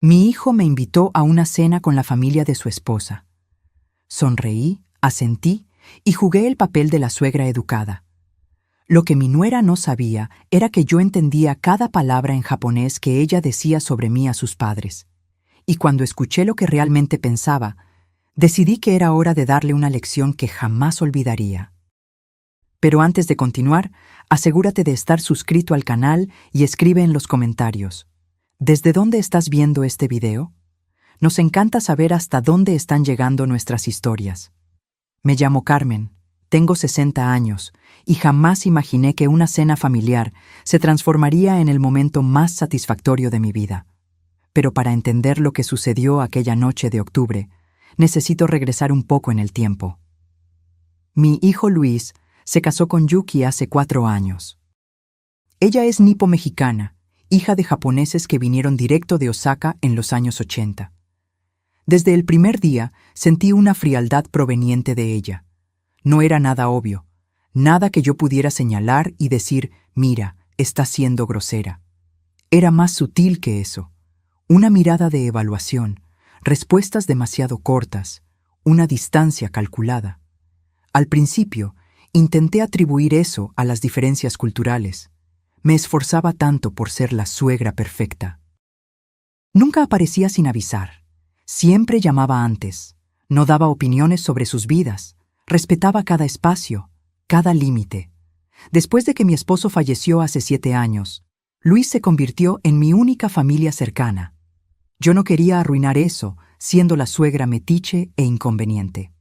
Mi hijo me invitó a una cena con la familia de su esposa. Sonreí, asentí y jugué el papel de la suegra educada. Lo que mi nuera no sabía era que yo entendía cada palabra en japonés que ella decía sobre mí a sus padres. Y cuando escuché lo que realmente pensaba, decidí que era hora de darle una lección que jamás olvidaría. Pero antes de continuar, asegúrate de estar suscrito al canal y escribe en los comentarios: ¿desde dónde estás viendo este video? Nos encanta saber hasta dónde están llegando nuestras historias. Me llamo Carmen, tengo 60 años y jamás imaginé que una cena familiar se transformaría en el momento más satisfactorio de mi vida. Pero para entender lo que sucedió aquella noche de octubre, necesito regresar un poco en el tiempo. Mi hijo Luis se casó con Yuki hace 4 años. Ella es nipo-mexicana, hija de japoneses que vinieron directo de Osaka en los años 80. Desde el primer día sentí una frialdad proveniente de ella. No era nada obvio, nada que yo pudiera señalar y decir: mira, está siendo grosera. Era más sutil que eso. Una mirada de evaluación, respuestas demasiado cortas, una distancia calculada. Al principio, intenté atribuir eso a las diferencias culturales. Me esforzaba tanto por ser la suegra perfecta. Nunca aparecía sin avisar. Siempre llamaba antes. No daba opiniones sobre sus vidas. Respetaba cada espacio, cada límite. Después de que mi esposo falleció hace 7 años, Luis se convirtió en mi única familia cercana. Yo no quería arruinar eso, siendo la suegra metiche e inconveniente.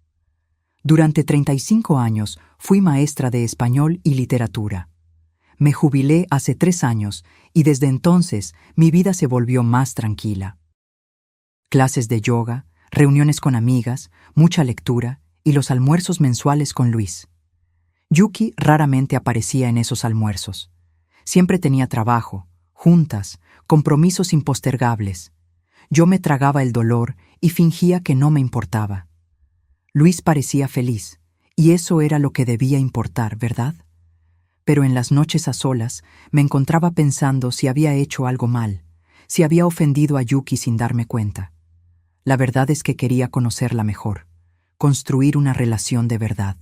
Durante 35 años fui maestra de español y literatura. Me jubilé hace 3 años y desde entonces mi vida se volvió más tranquila. Clases de yoga, reuniones con amigas, mucha lectura y los almuerzos mensuales con Luis. Yuki raramente aparecía en esos almuerzos. Siempre tenía trabajo, juntas, compromisos impostergables. Yo me tragaba el dolor y fingía que no me importaba. Luis parecía feliz, y eso era lo que debía importar, ¿verdad? Pero en las noches a solas me encontraba pensando si había hecho algo mal, si había ofendido a Yuki sin darme cuenta. La verdad es que quería conocerla mejor, construir una relación de verdad.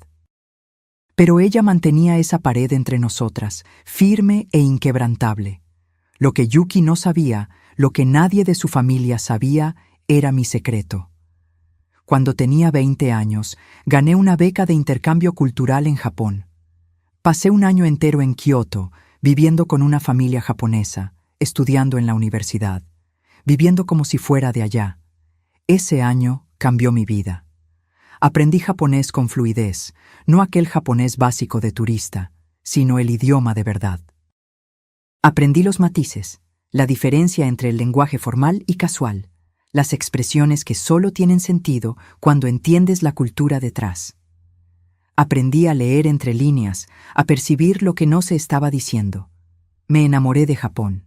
Pero ella mantenía esa pared entre nosotras, firme e inquebrantable. Lo que Yuki no sabía, lo que nadie de su familia sabía, era mi secreto. Cuando tenía 20 años, gané una beca de intercambio cultural en Japón. Pasé un año entero en Kioto, viviendo con una familia japonesa, estudiando en la universidad, viviendo como si fuera de allá. Ese año cambió mi vida. Aprendí japonés con fluidez, no aquel japonés básico de turista, sino el idioma de verdad. Aprendí los matices, la diferencia entre el lenguaje formal y casual, las expresiones que solo tienen sentido cuando entiendes la cultura detrás. Aprendí a leer entre líneas, a percibir lo que no se estaba diciendo. Me enamoré de Japón,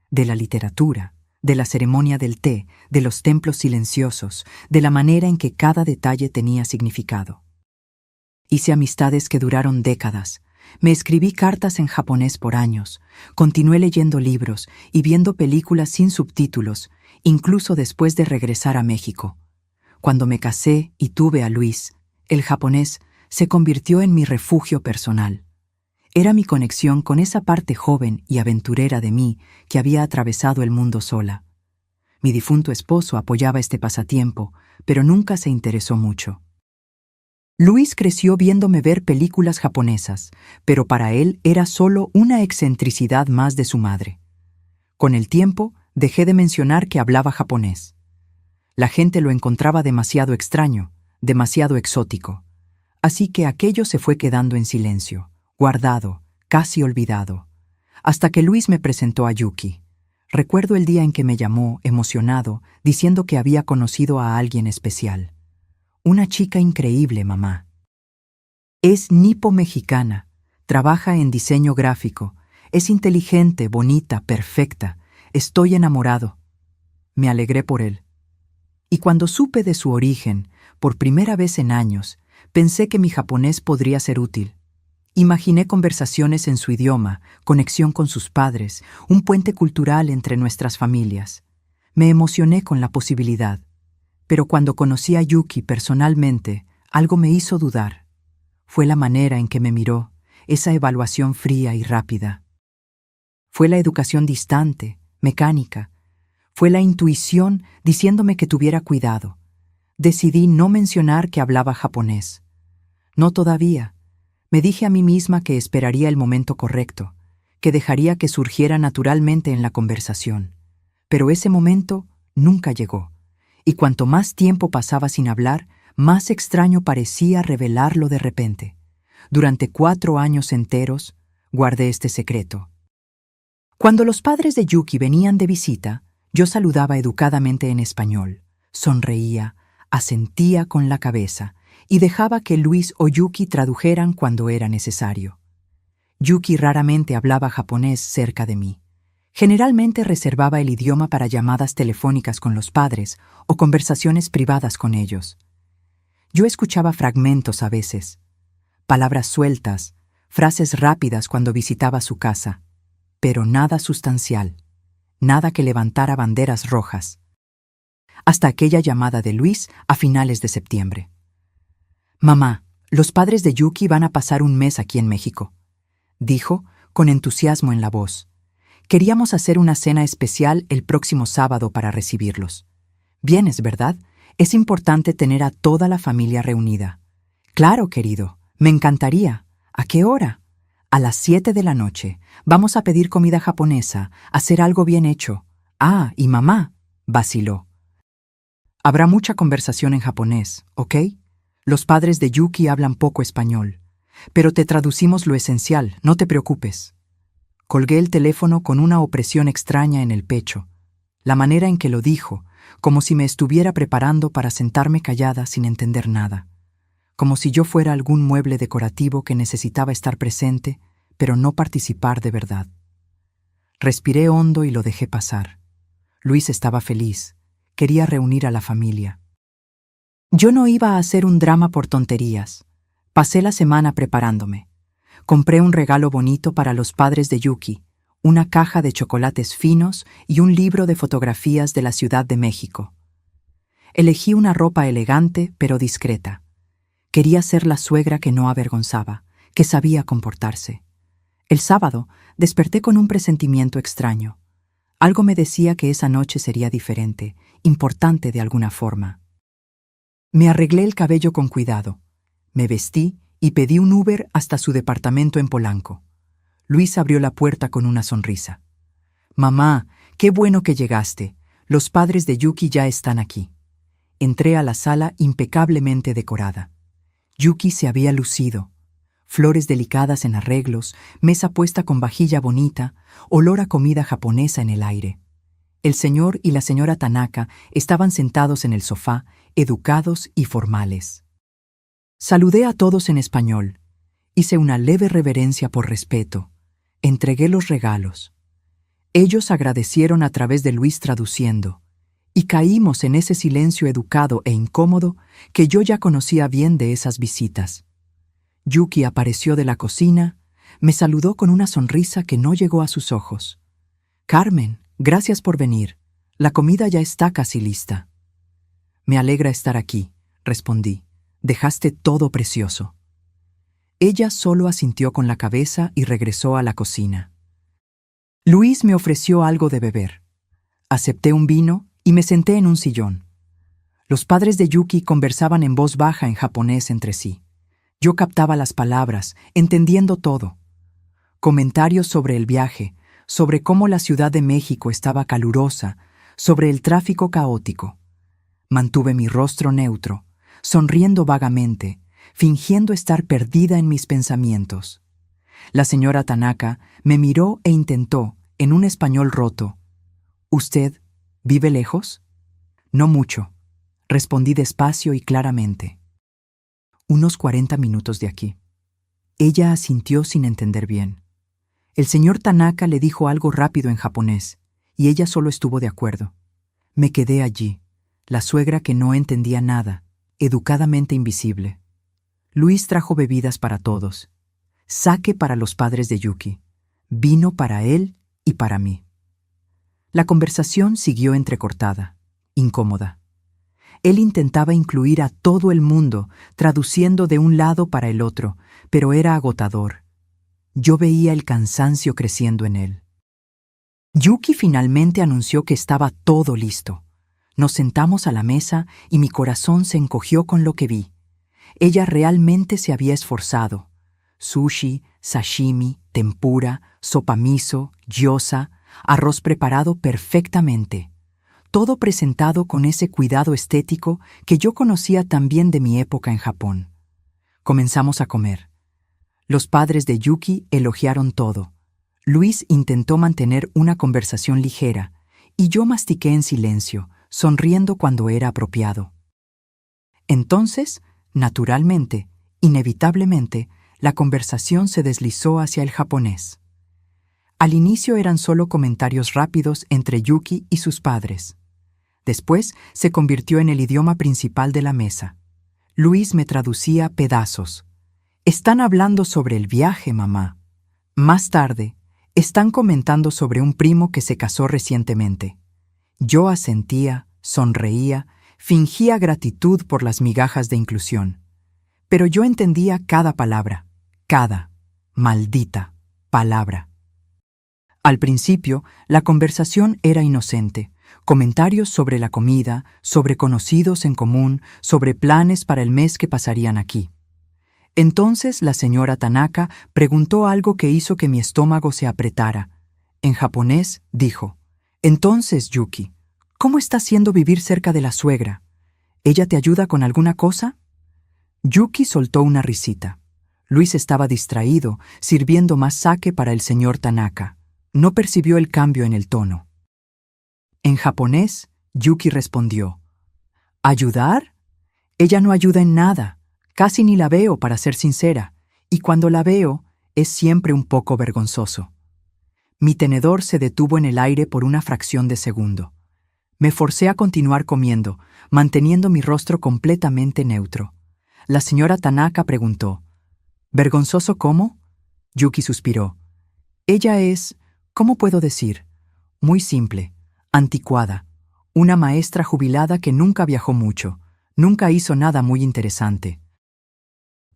de la literatura, de la ceremonia del té, de los templos silenciosos, de la manera en que cada detalle tenía significado. Hice amistades que duraron décadas. Me escribí cartas en japonés por años. Continué leyendo libros y viendo películas sin subtítulos, incluso después de regresar a México. Cuando me casé y tuve a Luis, el japonés se convirtió en mi refugio personal. Era mi conexión con esa parte joven y aventurera de mí que había atravesado el mundo sola. Mi difunto esposo apoyaba este pasatiempo, pero nunca se interesó mucho. Luis creció viéndome ver películas japonesas, pero para él era solo una excentricidad más de su madre. Con el tiempo, dejé de mencionar que hablaba japonés. La gente lo encontraba demasiado extraño, demasiado exótico. Así que aquello se fue quedando en silencio, guardado, casi olvidado, hasta que Luis me presentó a Yuki. Recuerdo el día en que me llamó, emocionado, diciendo que había conocido a alguien especial. Una chica increíble, mamá. Es nipo-mexicana, trabaja en diseño gráfico, es inteligente, bonita, perfecta. Estoy enamorado. Me alegré por él. Y cuando supe de su origen, por primera vez en años, pensé que mi japonés podría ser útil. Imaginé conversaciones en su idioma, conexión con sus padres, un puente cultural entre nuestras familias. Me emocioné con la posibilidad, pero cuando conocí a Yuki personalmente, algo me hizo dudar. Fue la manera en que me miró, esa evaluación fría y rápida. Fue la educación distante, mecánica. Fue la intuición diciéndome que tuviera cuidado. Decidí no mencionar que hablaba japonés. No todavía. Me dije a mí misma que esperaría el momento correcto, que dejaría que surgiera naturalmente en la conversación. Pero ese momento nunca llegó, y cuanto más tiempo pasaba sin hablar, más extraño parecía revelarlo de repente. Durante 4 años enteros, guardé este secreto. Cuando los padres de Yuki venían de visita, yo saludaba educadamente en español, sonreía, asentía con la cabeza y dejaba que Luis o Yuki tradujeran cuando era necesario. Yuki raramente hablaba japonés cerca de mí. Generalmente reservaba el idioma para llamadas telefónicas con los padres o conversaciones privadas con ellos. Yo escuchaba fragmentos a veces, palabras sueltas, frases rápidas cuando visitaba su casa, pero nada sustancial, nada que levantara banderas rojas. Hasta aquella llamada de Luis a finales de septiembre. «Mamá, los padres de Yuki van a pasar un mes aquí en México», dijo, con entusiasmo en la voz. «Queríamos hacer una cena especial el próximo sábado para recibirlos. Vienes, ¿verdad? Es importante tener a toda la familia reunida». «Claro, querido, me encantaría. ¿A qué hora?» «A las 7 de la noche. Vamos a pedir comida japonesa, hacer algo bien hecho». «Ah, y mamá», vaciló. «Habrá mucha conversación en japonés, ¿ok? Los padres de Yuki hablan poco español. Pero te traducimos lo esencial, no te preocupes». Colgué el teléfono con una opresión extraña en el pecho. La manera en que lo dijo, como si me estuviera preparando para sentarme callada sin entender nada. Como si yo fuera algún mueble decorativo que necesitaba estar presente, pero no participar de verdad. Respiré hondo y lo dejé pasar. Luis estaba feliz. Quería reunir a la familia. Yo no iba a hacer un drama por tonterías. Pasé la semana preparándome. Compré un regalo bonito para los padres de Yuki, una caja de chocolates finos y un libro de fotografías de la Ciudad de México. Elegí una ropa elegante pero discreta. Quería ser la suegra que no avergonzaba, que sabía comportarse. El sábado desperté con un presentimiento extraño. Algo me decía que esa noche sería diferente, importante de alguna forma. Me arreglé el cabello con cuidado. Me vestí y pedí un Uber hasta su departamento en Polanco. Luis abrió la puerta con una sonrisa. «Mamá, qué bueno que llegaste. Los padres de Yuki ya están aquí». Entré a la sala impecablemente decorada. Yuki se había lucido. Flores delicadas en arreglos, mesa puesta con vajilla bonita, olor a comida japonesa en el aire. El señor y la señora Tanaka estaban sentados en el sofá, educados y formales. Saludé a todos en español. Hice una leve reverencia por respeto. Entregué los regalos. Ellos agradecieron a través de Luis traduciendo, y caímos en ese silencio educado e incómodo que yo ya conocía bien de esas visitas. Yuki apareció de la cocina, me saludó con una sonrisa que no llegó a sus ojos. «Carmen, gracias por venir. La comida ya está casi lista». «Me alegra estar aquí», respondí. «Dejaste todo precioso». Ella solo asintió con la cabeza y regresó a la cocina. Luis me ofreció algo de beber. Acepté un vino y me senté en un sillón. Los padres de Yuki conversaban en voz baja en japonés entre sí. Yo captaba las palabras, entendiendo todo. Comentarios sobre el viaje, sobre cómo la Ciudad de México estaba calurosa, sobre el tráfico caótico. Mantuve mi rostro neutro, sonriendo vagamente, fingiendo estar perdida en mis pensamientos. La señora Tanaka me miró e intentó, en un español roto: «¿Usted vive lejos?» «No mucho», respondí despacio y claramente. «Unos 40 minutos de aquí». Ella asintió sin entender bien. El señor Tanaka le dijo algo rápido en japonés, y ella solo estuvo de acuerdo. Me quedé allí, la suegra que no entendía nada, educadamente invisible. Luis trajo bebidas para todos. Sake para los padres de Yuki. Vino para él y para mí. La conversación siguió entrecortada, incómoda. Él intentaba incluir a todo el mundo, traduciendo de un lado para el otro, pero era agotador. Yo veía el cansancio creciendo en él. Yuki finalmente anunció que estaba todo listo. Nos sentamos a la mesa y mi corazón se encogió con lo que vi. Ella realmente se había esforzado. Sushi, sashimi, tempura, sopa miso, gyoza, arroz preparado perfectamente. Todo presentado con ese cuidado estético que yo conocía también de mi época en Japón. Comenzamos a comer. Los padres de Yuki elogiaron todo. Luis intentó mantener una conversación ligera, y yo mastiqué en silencio, sonriendo cuando era apropiado. Entonces, naturalmente, inevitablemente, la conversación se deslizó hacia el japonés. Al inicio eran solo comentarios rápidos entre Yuki y sus padres. Después se convirtió en el idioma principal de la mesa. Luis me traducía pedazos. Están hablando sobre el viaje, mamá. Más tarde, están comentando sobre un primo que se casó recientemente. Yo asentía, sonreía, fingía gratitud por las migajas de inclusión. Pero yo entendía cada palabra, cada maldita palabra. Al principio, la conversación era inocente. Comentarios sobre la comida, sobre conocidos en común, sobre planes para el mes que pasarían aquí. Entonces la señora Tanaka preguntó algo que hizo que mi estómago se apretara. En japonés dijo: «Entonces, Yuki, ¿cómo está siendo vivir cerca de la suegra? ¿Ella te ayuda con alguna cosa?» Yuki soltó una risita. Luis estaba distraído, sirviendo más sake para el señor Tanaka. No percibió el cambio en el tono. En japonés, Yuki respondió: «¿Ayudar? Ella no ayuda en nada. Casi ni la veo, para ser sincera, y cuando la veo, es siempre un poco vergonzoso». Mi tenedor se detuvo en el aire por una fracción de segundo. Me forcé a continuar comiendo, manteniendo mi rostro completamente neutro. La señora Tanaka preguntó: «¿Vergonzoso cómo?» Yuki suspiró. «Ella es, ¿cómo puedo decir? Muy simple, anticuada, una maestra jubilada que nunca viajó mucho, nunca hizo nada muy interesante.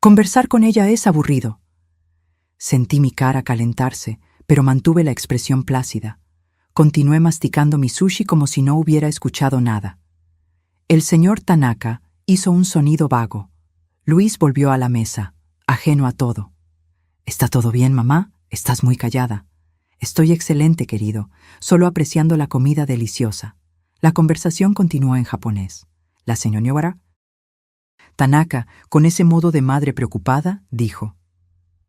Conversar con ella es aburrido». Sentí mi cara calentarse, pero mantuve la expresión plácida. Continué masticando mi sushi como si no hubiera escuchado nada. El señor Tanaka hizo un sonido vago. Luis volvió a la mesa, ajeno a todo. «¿Está todo bien, mamá? Estás muy callada». «Estoy excelente, querido, solo apreciando la comida deliciosa». La conversación continuó en japonés. La señora Tanaka, con ese modo de madre preocupada, dijo: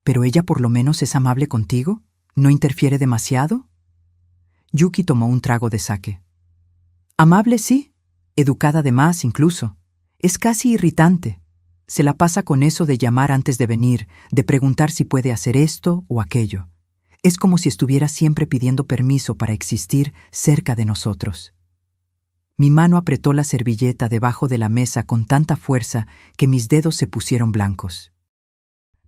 «¿Pero ella por lo menos es amable contigo? ¿No interfiere demasiado?» Yuki tomó un trago de sake. «Amable sí, educada de más incluso. Es casi irritante. Se la pasa con eso de llamar antes de venir, de preguntar si puede hacer esto o aquello. Es como si estuviera siempre pidiendo permiso para existir cerca de nosotros». Mi mano apretó la servilleta debajo de la mesa con tanta fuerza que mis dedos se pusieron blancos.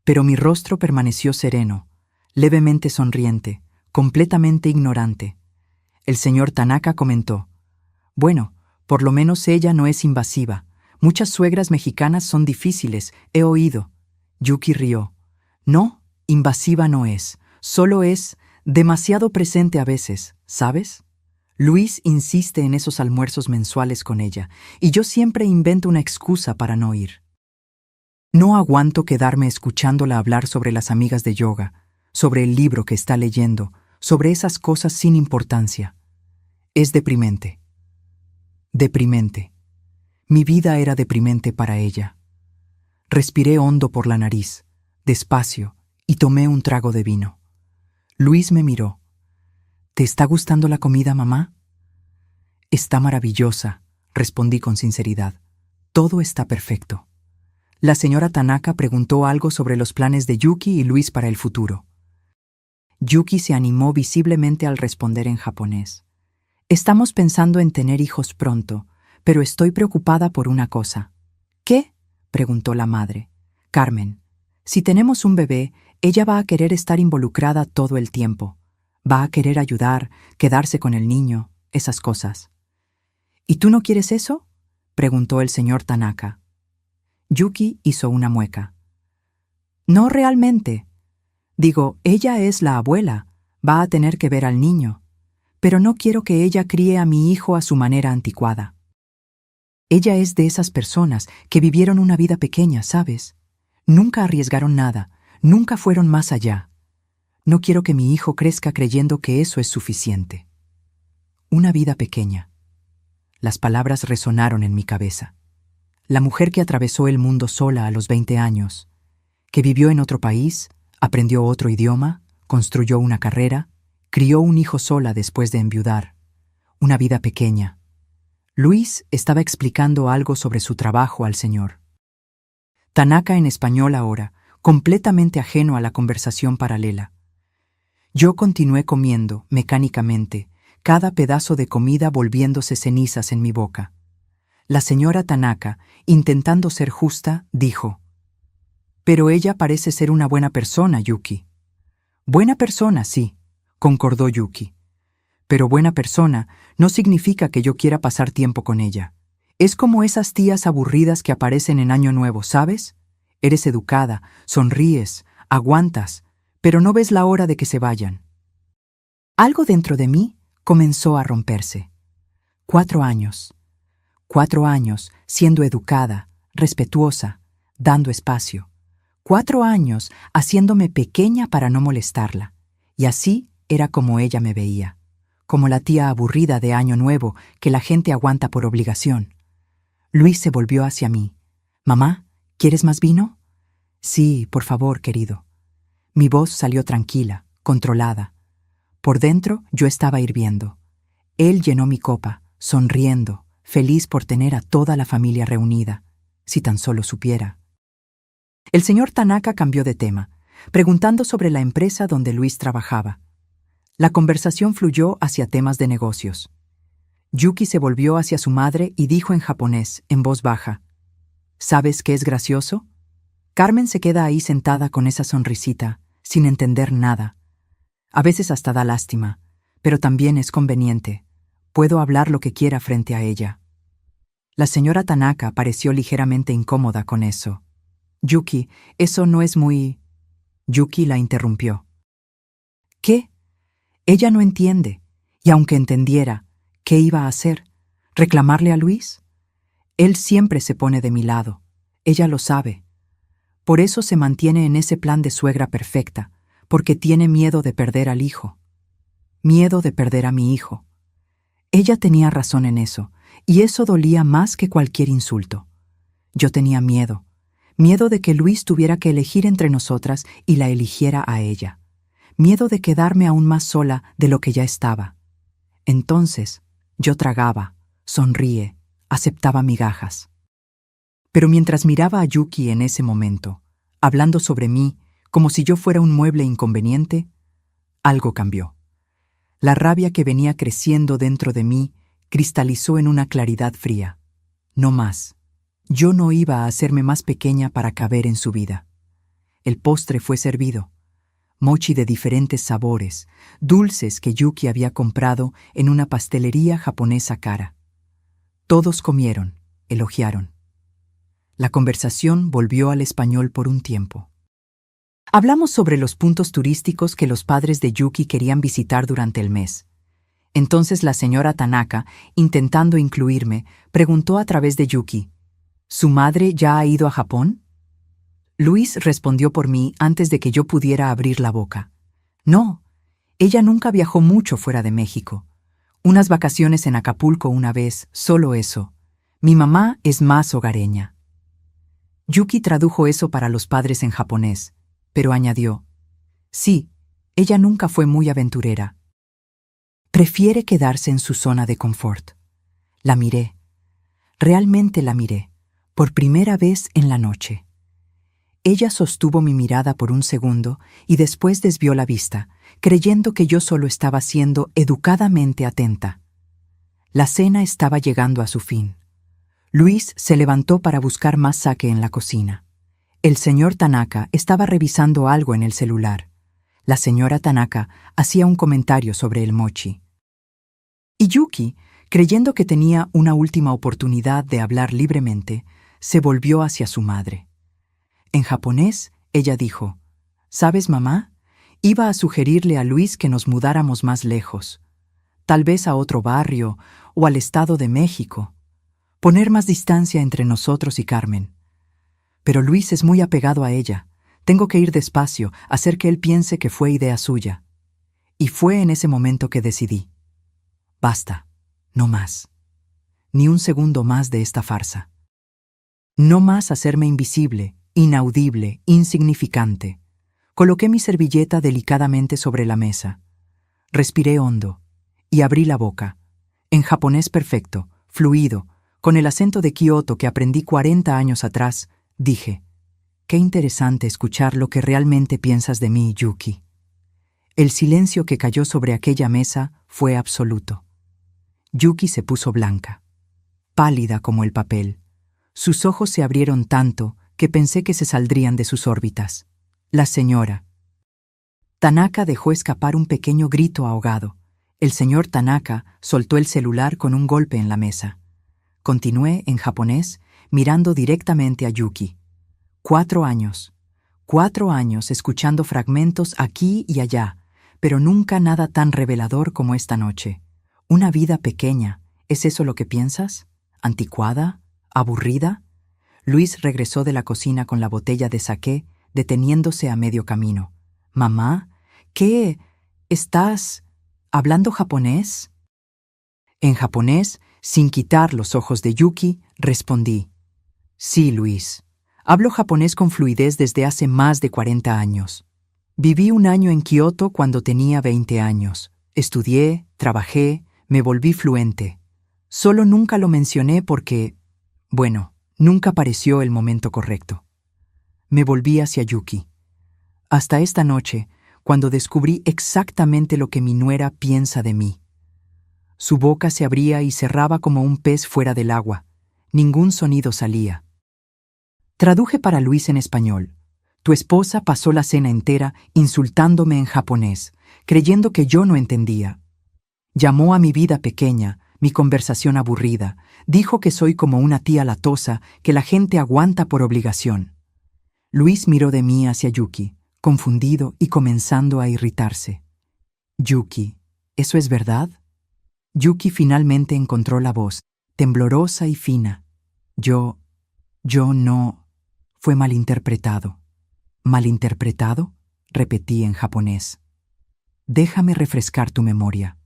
Pero mi rostro permaneció sereno, levemente sonriente, completamente ignorante. El señor Tanaka comentó: «Bueno, por lo menos ella no es invasiva. Muchas suegras mexicanas son difíciles, he oído». Yuki rió. «No, invasiva no es. Solo es demasiado presente a veces, ¿sabes? Luis insiste en esos almuerzos mensuales con ella, y yo siempre invento una excusa para no ir. No aguanto quedarme escuchándola hablar sobre las amigas de yoga, sobre el libro que está leyendo, sobre esas cosas sin importancia. Es deprimente. Deprimente. Mi vida era deprimente para ella». Respiré hondo por la nariz, despacio, y tomé un trago de vino. Luis me miró. «¿Te está gustando la comida, mamá?» «Está maravillosa», respondí con sinceridad. «Todo está perfecto». La señora Tanaka preguntó algo sobre los planes de Yuki y Luis para el futuro. Yuki se animó visiblemente al responder en japonés. «Estamos pensando en tener hijos pronto, pero estoy preocupada por una cosa». «¿Qué?», preguntó la madre. «Carmen, si tenemos un bebé, ella va a querer estar involucrada todo el tiempo. Va a querer ayudar, quedarse con el niño, esas cosas. ¿Y tú no quieres eso?, preguntó el señor Tanaka. Yuki hizo una mueca. No realmente. Digo, ella es la abuela, va a tener que ver al niño, pero no quiero que ella críe a mi hijo a su manera anticuada. Ella es de esas personas que vivieron una vida pequeña, ¿sabes? Nunca arriesgaron nada, nunca fueron más allá. No quiero que mi hijo crezca creyendo que eso es suficiente. Una vida pequeña. Las palabras resonaron en mi cabeza. La mujer que atravesó el mundo sola a los 20 años, que vivió en otro país, aprendió otro idioma, construyó una carrera, crió un hijo sola después de enviudar. Una vida pequeña. Luis estaba explicando algo sobre su trabajo al señor. Tanaka en español ahora, completamente ajeno a la conversación paralela. Yo continué comiendo, mecánicamente, cada pedazo de comida volviéndose cenizas en mi boca. La señora Tanaka, intentando ser justa, dijo: «Pero ella parece ser una buena persona, Yuki». «Buena persona, sí», concordó Yuki. «Pero buena persona no significa que yo quiera pasar tiempo con ella. Es como esas tías aburridas que aparecen en Año Nuevo, ¿sabes? Eres educada, sonríes, aguantas, pero no ves la hora de que se vayan». Algo dentro de mí comenzó a romperse. 4 años. 4 años siendo educada, respetuosa, dando espacio. 4 años haciéndome pequeña para no molestarla. Y así era como ella me veía. Como la tía aburrida de Año Nuevo que la gente aguanta por obligación. Luis se volvió hacia mí. «Mamá, ¿quieres más vino?» «Sí, por favor, querido». Mi voz salió tranquila, controlada. Por dentro yo estaba hirviendo. Él llenó mi copa, sonriendo, feliz por tener a toda la familia reunida. Si tan solo supiera. El señor Tanaka cambió de tema, preguntando sobre la empresa donde Luis trabajaba. La conversación fluyó hacia temas de negocios. Yuki se volvió hacia su madre y dijo en japonés, en voz baja: «¿Sabes qué es gracioso?» Carmen se queda ahí sentada con esa sonrisita, sin entender nada. A veces hasta da lástima, pero también es conveniente. Puedo hablar lo que quiera frente a ella. La señora Tanaka pareció ligeramente incómoda con eso. «Yuki, eso no es muy...». Yuki la interrumpió. «¿Qué?» Ella no entiende, y aunque entendiera, ¿qué iba a hacer? ¿Reclamarle a Luis? Él siempre se pone de mi lado. Ella lo sabe. Por eso se mantiene en ese plan de suegra perfecta, porque tiene miedo de perder al hijo. Miedo de perder a mi hijo. Ella tenía razón en eso, y eso dolía más que cualquier insulto. Yo tenía miedo. Miedo de que Luis tuviera que elegir entre nosotras y la eligiera a ella. Miedo de quedarme aún más sola de lo que ya estaba. Entonces, yo tragaba, sonríe, aceptaba migajas. Pero mientras miraba a Yuki en ese momento, hablando sobre mí como si yo fuera un mueble inconveniente, algo cambió. La rabia que venía creciendo dentro de mí cristalizó en una claridad fría. No más. Yo no iba a hacerme más pequeña para caber en su vida. El postre fue servido. Mochi de diferentes sabores, dulces que Yuki había comprado en una pastelería japonesa cara. Todos comieron, elogiaron. La conversación volvió al español por un tiempo. Hablamos sobre los puntos turísticos que los padres de Yuki querían visitar durante el mes. Entonces la señora Tanaka, intentando incluirme, preguntó a través de Yuki: ¿su madre ya ha ido a Japón? Luis respondió por mí antes de que yo pudiera abrir la boca. No, ella nunca viajó mucho fuera de México. Unas vacaciones en Acapulco una vez, solo eso. Mi mamá es más hogareña. Yuki tradujo eso para los padres en japonés, pero añadió: sí, ella nunca fue muy aventurera. Prefiere quedarse en su zona de confort. La miré. Realmente la miré, por primera vez en la noche. Ella sostuvo mi mirada por un segundo y después desvió la vista, creyendo que yo solo estaba siendo educadamente atenta. La cena estaba llegando a su fin. Luis se levantó para buscar más sake en la cocina. El señor Tanaka estaba revisando algo en el celular. La señora Tanaka hacía un comentario sobre el mochi. Y Yuki, creyendo que tenía una última oportunidad de hablar libremente, se volvió hacia su madre. En japonés, ella dijo: «¿Sabes, mamá? Iba a sugerirle a Luis que nos mudáramos más lejos, tal vez a otro barrio o al Estado de México, poner más distancia entre nosotros y Carmen. Pero Luis es muy apegado a ella. Tengo que ir despacio, hacer que él piense que fue idea suya». Y fue en ese momento que decidí: basta, no más. Ni un segundo más de esta farsa. No más hacerme invisible, inaudible, insignificante. Coloqué mi servilleta delicadamente sobre la mesa. Respiré hondo y abrí la boca. En japonés perfecto, fluido, con el acento de Kioto que aprendí 40 años atrás, dije: «Qué interesante escuchar lo que realmente piensas de mí, Yuki». El silencio que cayó sobre aquella mesa fue absoluto. Yuki se puso blanca, pálida como el papel. Sus ojos se abrieron tanto que pensé que se saldrían de sus órbitas. La señora Tanaka dejó escapar un pequeño grito ahogado. El señor Tanaka soltó el celular con un golpe en la mesa. Continué en japonés, mirando directamente a Yuki. 4 años. 4 años escuchando fragmentos aquí y allá, pero nunca nada tan revelador como esta noche. Una vida pequeña, ¿es eso lo que piensas? ¿Anticuada? ¿Aburrida? Luis regresó de la cocina con la botella de saqué, deteniéndose a medio camino. «Mamá, ¿qué? ¿Estás hablando japonés?» En japonés, sin quitar los ojos de Yuki, respondí: «Sí, Luis. Hablo japonés con fluidez desde hace más de 40 años. Viví un año en Kioto cuando tenía 20 años. Estudié, trabajé, me volví fluente. Solo nunca lo mencioné porque, bueno, nunca pareció el momento correcto». Me volví hacia Yuki. Hasta esta noche, cuando descubrí exactamente lo que mi nuera piensa de mí. Su boca se abría y cerraba como un pez fuera del agua. Ningún sonido salía. Traduje para Luis en español. Tu esposa pasó la cena entera insultándome en japonés, creyendo que yo no entendía. Llamó a mi vida pequeña, mi conversación aburrida. Dijo que soy como una tía latosa que la gente aguanta por obligación. Luis miró de mí hacia Yuki, confundido y comenzando a irritarse. «Yuki, ¿eso es verdad?» Yuki finalmente encontró la voz, temblorosa y fina. Yo no. Fue malinterpretado. ¿Malinterpretado?, repetí en japonés. Déjame refrescar tu memoria.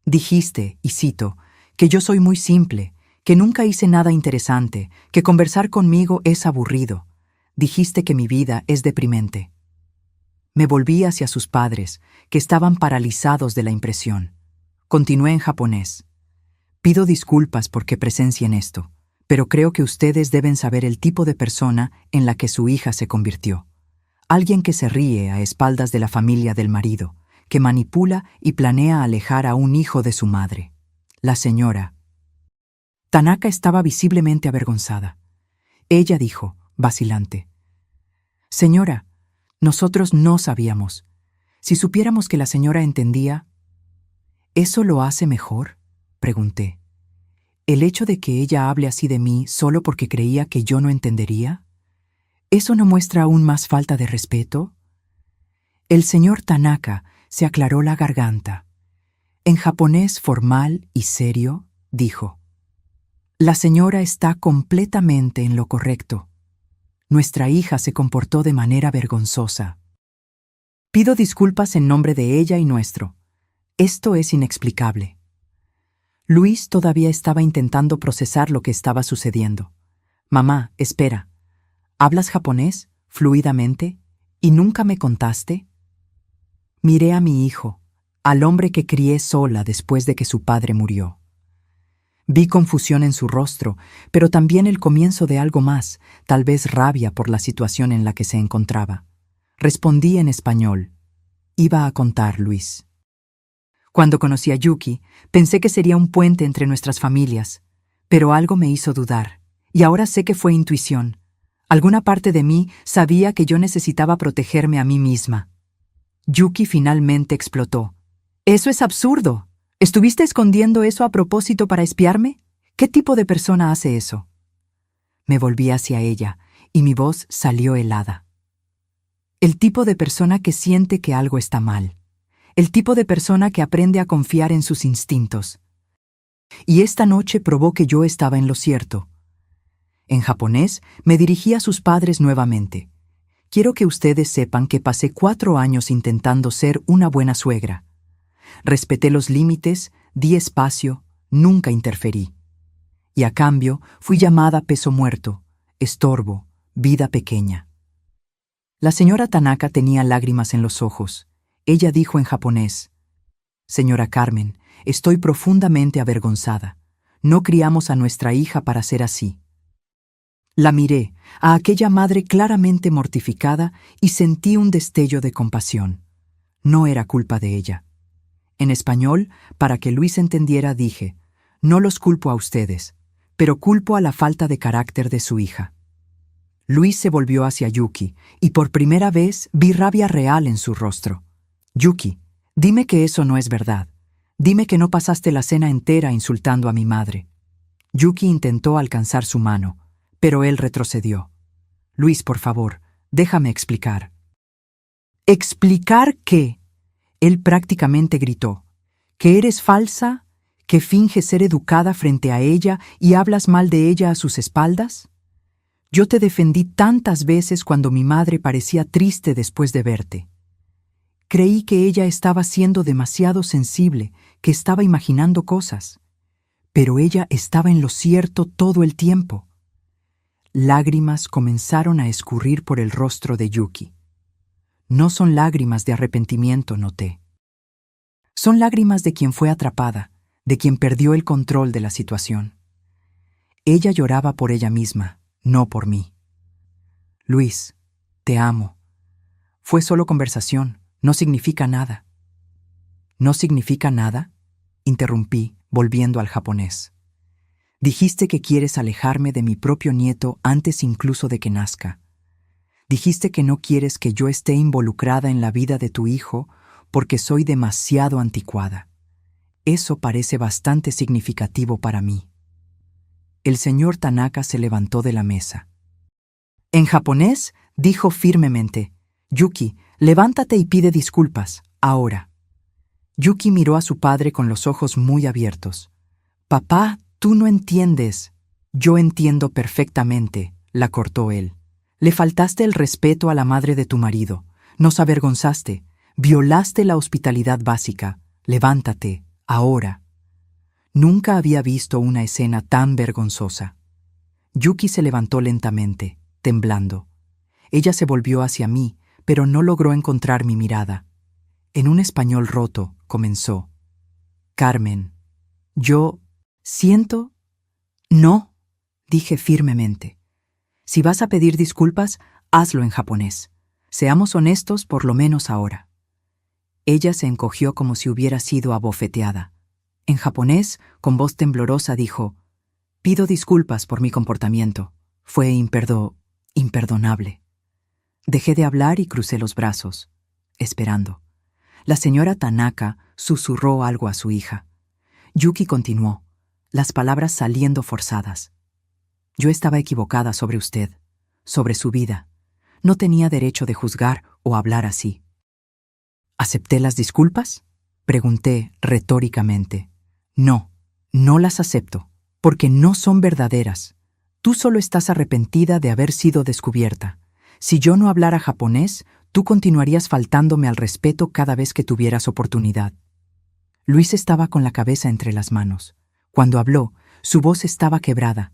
Dijiste, y cito, que yo soy muy simple, que nunca hice nada interesante, que conversar conmigo es aburrido. Dijiste que mi vida es deprimente. Me volví hacia sus padres, que estaban paralizados de la impresión. Continué en japonés. Pido disculpas porque presencien esto, pero creo que ustedes deben saber el tipo de persona en la que su hija se convirtió. Alguien que se ríe a espaldas de la familia del marido, que manipula y planea alejar a un hijo de su madre. La señora Tanaka estaba visiblemente avergonzada. Ella dijo, vacilante: «Señora, nosotros no sabíamos. Si supiéramos que la señora entendía». «¿Eso lo hace mejor?», pregunté. «¿El hecho de que ella hable así de mí solo porque creía que yo no entendería? ¿Eso no muestra aún más falta de respeto?». El señor Tanaka se aclaró la garganta. En japonés formal y serio, dijo: «La señora está completamente en lo correcto. Nuestra hija se comportó de manera vergonzosa. Pido disculpas en nombre de ella y nuestro. Esto es inexplicable». Luis todavía estaba intentando procesar lo que estaba sucediendo. «Mamá, espera. ¿Hablas japonés, fluidamente, y nunca me contaste?». Miré a mi hijo, al hombre que crié sola después de que su padre murió. Vi confusión en su rostro, pero también el comienzo de algo más, tal vez rabia por la situación en la que se encontraba. Respondí en español. Iba a contar, Luis. Cuando conocí a Yuki, pensé que sería un puente entre nuestras familias, pero algo me hizo dudar, y ahora sé que fue intuición. Alguna parte de mí sabía que yo necesitaba protegerme a mí misma. Yuki finalmente explotó. «¡Eso es absurdo! ¿Estuviste escondiendo eso a propósito para espiarme? ¿Qué tipo de persona hace eso? Me volví hacia ella y mi voz salió helada. El tipo de persona que siente que algo está mal. El tipo de persona que aprende a confiar en sus instintos. Y esta noche probó que yo estaba en lo cierto. En japonés, me dirigí a sus padres nuevamente. Quiero que ustedes sepan que pasé 4 años intentando ser una buena suegra. Respeté los límites, di espacio, nunca interferí. Y a cambio, fui llamada peso muerto, estorbo, vida pequeña. La señora Tanaka tenía lágrimas en los ojos. Ella dijo en japonés: «Señora Carmen, estoy profundamente avergonzada. No criamos a nuestra hija para ser así». La miré, a aquella madre claramente mortificada, y sentí un destello de compasión. No era culpa de ella. En español, para que Luis entendiera, dije: «No los culpo a ustedes, pero culpo a la falta de carácter de su hija». Luis se volvió hacia Yuki, y por primera vez vi rabia real en su rostro. «Yuki, dime que eso no es verdad. Dime que no pasaste la cena entera insultando a mi madre». Yuki intentó alcanzar su mano, pero él retrocedió. «Luis, por favor, déjame explicar». «¿Explicar qué?». Él prácticamente gritó: «¿Que eres falsa? ¿Que finges ser educada frente a ella y hablas mal de ella a sus espaldas? Yo te defendí tantas veces cuando mi madre parecía triste después de verte. Creí que ella estaba siendo demasiado sensible, que estaba imaginando cosas. Pero ella estaba en lo cierto todo el tiempo». Lágrimas comenzaron a escurrir por el rostro de Yuki. No son lágrimas de arrepentimiento, noté. Son lágrimas de quien fue atrapada, de quien perdió el control de la situación. Ella lloraba por ella misma, no por mí. «Luis, te amo. Fue solo conversación, no significa nada». «¿No significa nada?», interrumpí, volviendo al japonés. «Dijiste que quieres alejarme de mi propio nieto antes incluso de que nazca. Dijiste que no quieres que yo esté involucrada en la vida de tu hijo porque soy demasiado anticuada. Eso parece bastante significativo para mí». El señor Tanaka se levantó de la mesa. En japonés, dijo firmemente: «Yuki, levántate y pide disculpas, ahora». Yuki miró a su padre con los ojos muy abiertos. «Papá, tú no entiendes». «Yo entiendo perfectamente», la cortó él. «Le faltaste el respeto a la madre de tu marido. Nos avergonzaste. Violaste la hospitalidad básica. Levántate, ahora». Nunca había visto una escena tan vergonzosa. Yuki se levantó lentamente, temblando. Ella se volvió hacia mí, pero no logró encontrar mi mirada. En un español roto, comenzó: «Carmen, yo siento». «No», dije firmemente. «Si vas a pedir disculpas, hazlo en japonés. Seamos honestos por lo menos ahora». Ella se encogió como si hubiera sido abofeteada. En japonés, con voz temblorosa, dijo: «Pido disculpas por mi comportamiento. Fue imperdonable». Dejé de hablar y crucé los brazos, esperando. La señora Tanaka susurró algo a su hija. Yuki continuó, las palabras saliendo forzadas: «Yo estaba equivocada sobre usted, sobre su vida. No tenía derecho de juzgar o hablar así». «¿Acepté las disculpas?», pregunté retóricamente. «No, no las acepto, porque no son verdaderas. Tú solo estás arrepentida de haber sido descubierta. Si yo no hablara japonés, tú continuarías faltándome al respeto cada vez que tuvieras oportunidad». Luis estaba con la cabeza entre las manos. Cuando habló, su voz estaba quebrada.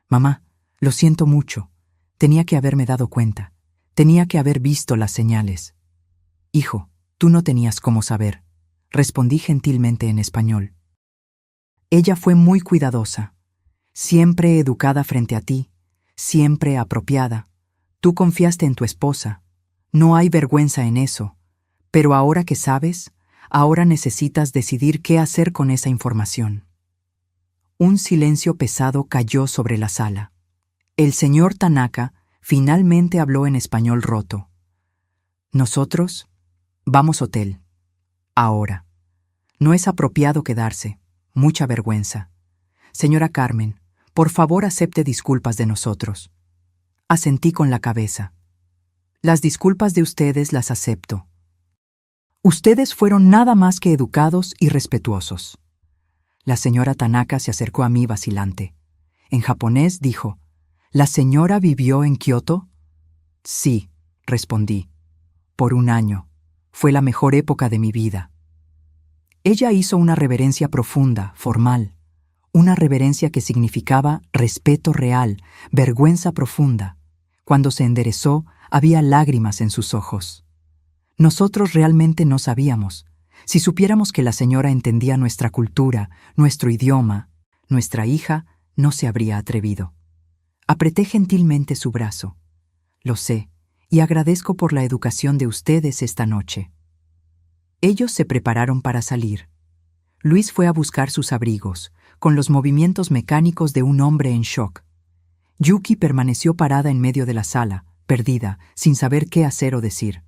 «Mamá, lo siento mucho. Tenía que haberme dado cuenta. Tenía que haber visto las señales». «Hijo, tú no tenías cómo saber», respondí gentilmente en español. Ella fue muy cuidadosa, siempre educada frente a ti, siempre apropiada. Tú confiaste en tu esposa. No hay vergüenza en eso. Pero ahora que sabes, ahora necesitas decidir qué hacer con esa información». Un silencio pesado cayó sobre la sala. El señor Tanaka finalmente habló en español roto. «Nosotros vamos hotel. Ahora. No es apropiado quedarse. Mucha vergüenza. Señora Carmen, por favor acepte disculpas de nosotros. Asentí con la cabeza. Las disculpas de ustedes las acepto. Ustedes fueron nada más que educados y respetuosos. La señora Tanaka se acercó a mí vacilante. En japonés dijo, ¿La señora vivió en Kioto? Sí, respondí. Por 1 año. Fue la mejor época de mi vida. Ella hizo una reverencia profunda, formal. Una reverencia que significaba respeto real, vergüenza profunda. Cuando se enderezó, había lágrimas en sus ojos. Nosotros realmente no sabíamos. Si supiéramos que la señora entendía nuestra cultura, nuestro idioma, nuestra hija no se habría atrevido. Apreté gentilmente su brazo. Lo sé, y agradezco por la educación de ustedes esta noche. Ellos se prepararon para salir. Luis fue a buscar sus abrigos, con los movimientos mecánicos de un hombre en shock. Yuki permaneció parada en medio de la sala, perdida, sin saber qué hacer o decir.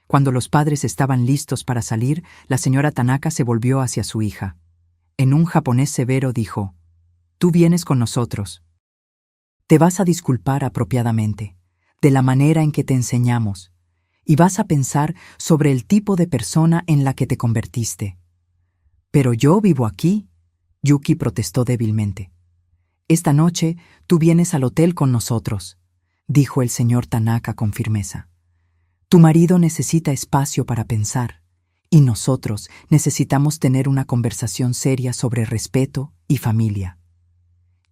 Cuando los padres estaban listos para salir, la señora Tanaka se volvió hacia su hija. En un japonés severo dijo, «Tú vienes con nosotros. Te vas a disculpar apropiadamente, de la manera en que te enseñamos, y vas a pensar sobre el tipo de persona en la que te convertiste». «Pero yo vivo aquí», Yuki protestó débilmente. «Esta noche tú vienes al hotel con nosotros», dijo el señor Tanaka con firmeza. «Tu marido necesita espacio para pensar, y nosotros necesitamos tener una conversación seria sobre respeto y familia».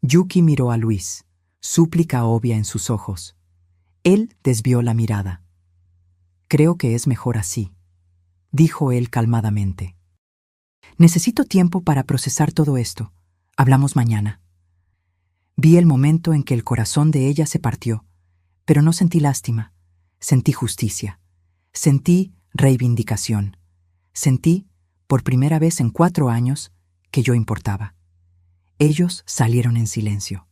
Yuki miró a Luis, súplica obvia en sus ojos. Él desvió la mirada. «Creo que es mejor así», dijo él calmadamente. «Necesito tiempo para procesar todo esto. Hablamos mañana». Vi el momento en que el corazón de ella se partió, pero no sentí lástima. Sentí justicia. Sentí reivindicación. Sentí, por primera vez en 4 años, que yo importaba. Ellos salieron en silencio.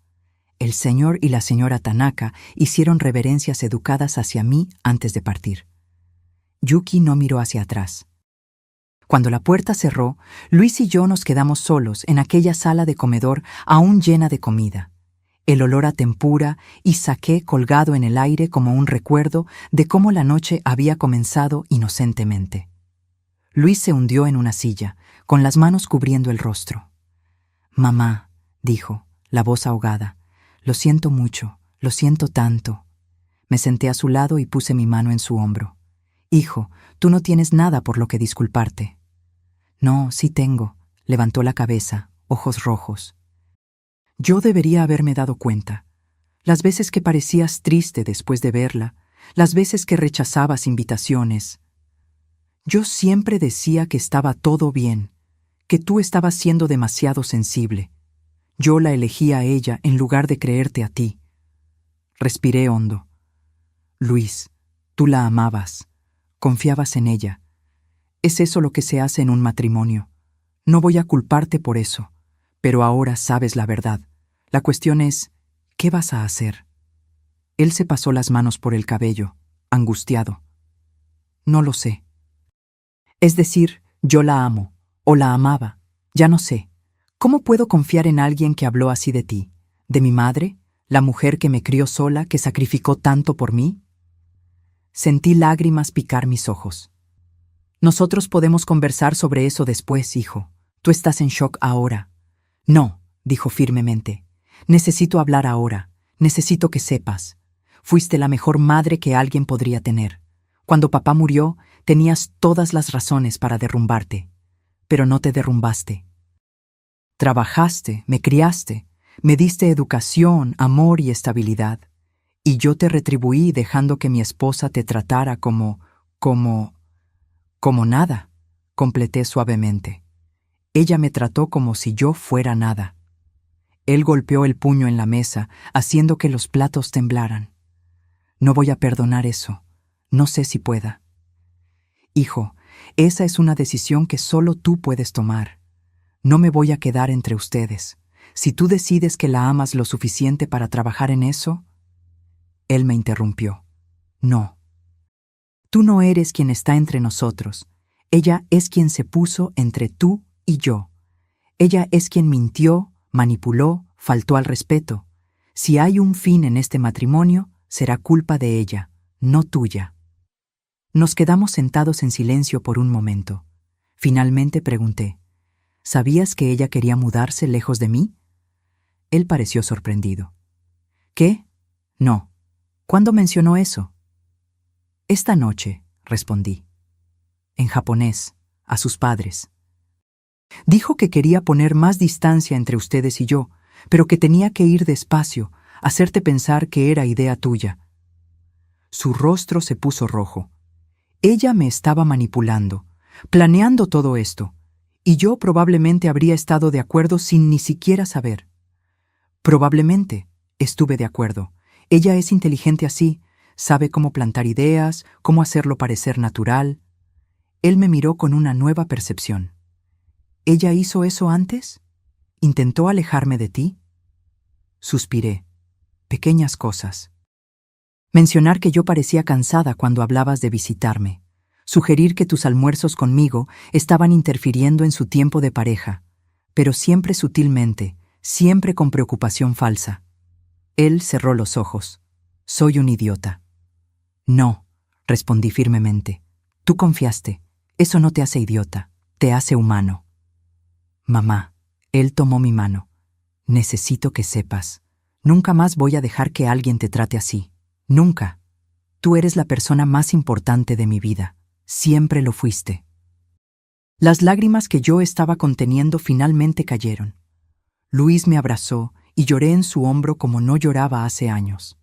El señor y la señora Tanaka hicieron reverencias educadas hacia mí antes de partir. Yuki no miró hacia atrás. Cuando la puerta cerró, Luis y yo nos quedamos solos en aquella sala de comedor aún llena de comida. El olor a tempura y saqué colgado en el aire como un recuerdo de cómo la noche había comenzado inocentemente. Luis se hundió en una silla, con las manos cubriendo el rostro. «Mamá», dijo, la voz ahogada, «lo siento mucho, lo siento tanto». Me senté a su lado y puse mi mano en su hombro. «Hijo, tú no tienes nada por lo que disculparte». «No, sí tengo», levantó la cabeza, ojos rojos. Yo debería haberme dado cuenta. Las veces que parecías triste después de verla, las veces que rechazabas invitaciones. Yo siempre decía que estaba todo bien, que tú estabas siendo demasiado sensible. Yo la elegí a ella en lugar de creerte a ti. Respiré hondo. Luis, tú la amabas, confiabas en ella. Es eso lo que se hace en un matrimonio. No voy a culparte por eso. Pero ahora sabes la verdad. La cuestión es, ¿qué vas a hacer? Él se pasó las manos por el cabello, angustiado. No lo sé. Es decir, yo la amo, o la amaba, ya no sé. ¿Cómo puedo confiar en alguien que habló así de ti? ¿De mi madre? ¿La mujer que me crió sola, que sacrificó tanto por mí? Sentí lágrimas picar mis ojos. Nosotros podemos conversar sobre eso después, hijo. Tú estás en shock ahora. No, dijo firmemente. Necesito hablar ahora. Necesito que sepas. Fuiste la mejor madre que alguien podría tener. Cuando papá murió, tenías todas las razones para derrumbarte. Pero no te derrumbaste. Trabajaste, me criaste, me diste educación, amor y estabilidad. Y yo te retribuí dejando que mi esposa te tratara como nada, completé suavemente. Ella me trató como si yo fuera nada. Él golpeó el puño en la mesa, haciendo que los platos temblaran. No voy a perdonar eso. No sé si pueda. Hijo, esa es una decisión que solo tú puedes tomar. No me voy a quedar entre ustedes. Si tú decides que la amas lo suficiente para trabajar en eso... Él me interrumpió. No. Tú no eres quien está entre nosotros. Ella es quien se puso entre tú Y yo. Ella es quien mintió, manipuló, faltó al respeto. Si hay un fin en este matrimonio, será culpa de ella, no tuya. Nos quedamos sentados en silencio por un momento. Finalmente pregunté, ¿sabías que ella quería mudarse lejos de mí? Él pareció sorprendido. ¿Qué? No. ¿Cuándo mencionó eso? Esta noche, respondí. En japonés, a sus padres. Dijo que quería poner más distancia entre ustedes y yo, pero que tenía que ir despacio, hacerte pensar que era idea tuya. Su rostro se puso rojo. Ella me estaba manipulando, planeando todo esto, y yo probablemente habría estado de acuerdo sin ni siquiera saber. Probablemente estuve de acuerdo. Ella es inteligente así, sabe cómo plantar ideas, cómo hacerlo parecer natural. Él me miró con una nueva percepción. ¿Ella hizo eso antes? ¿Intentó alejarme de ti? Suspiré. Pequeñas cosas. Mencionar que yo parecía cansada cuando hablabas de visitarme. Sugerir que tus almuerzos conmigo estaban interfiriendo en su tiempo de pareja, pero siempre sutilmente, siempre con preocupación falsa. Él cerró los ojos. Soy un idiota. No, respondí firmemente. Tú confiaste. Eso no te hace idiota, te hace humano. Mamá, él tomó mi mano. Necesito que sepas. Nunca más voy a dejar que alguien te trate así. Nunca. Tú eres la persona más importante de mi vida. Siempre lo fuiste. Las lágrimas que yo estaba conteniendo finalmente cayeron. Luis me abrazó y lloré en su hombro como no lloraba hace años.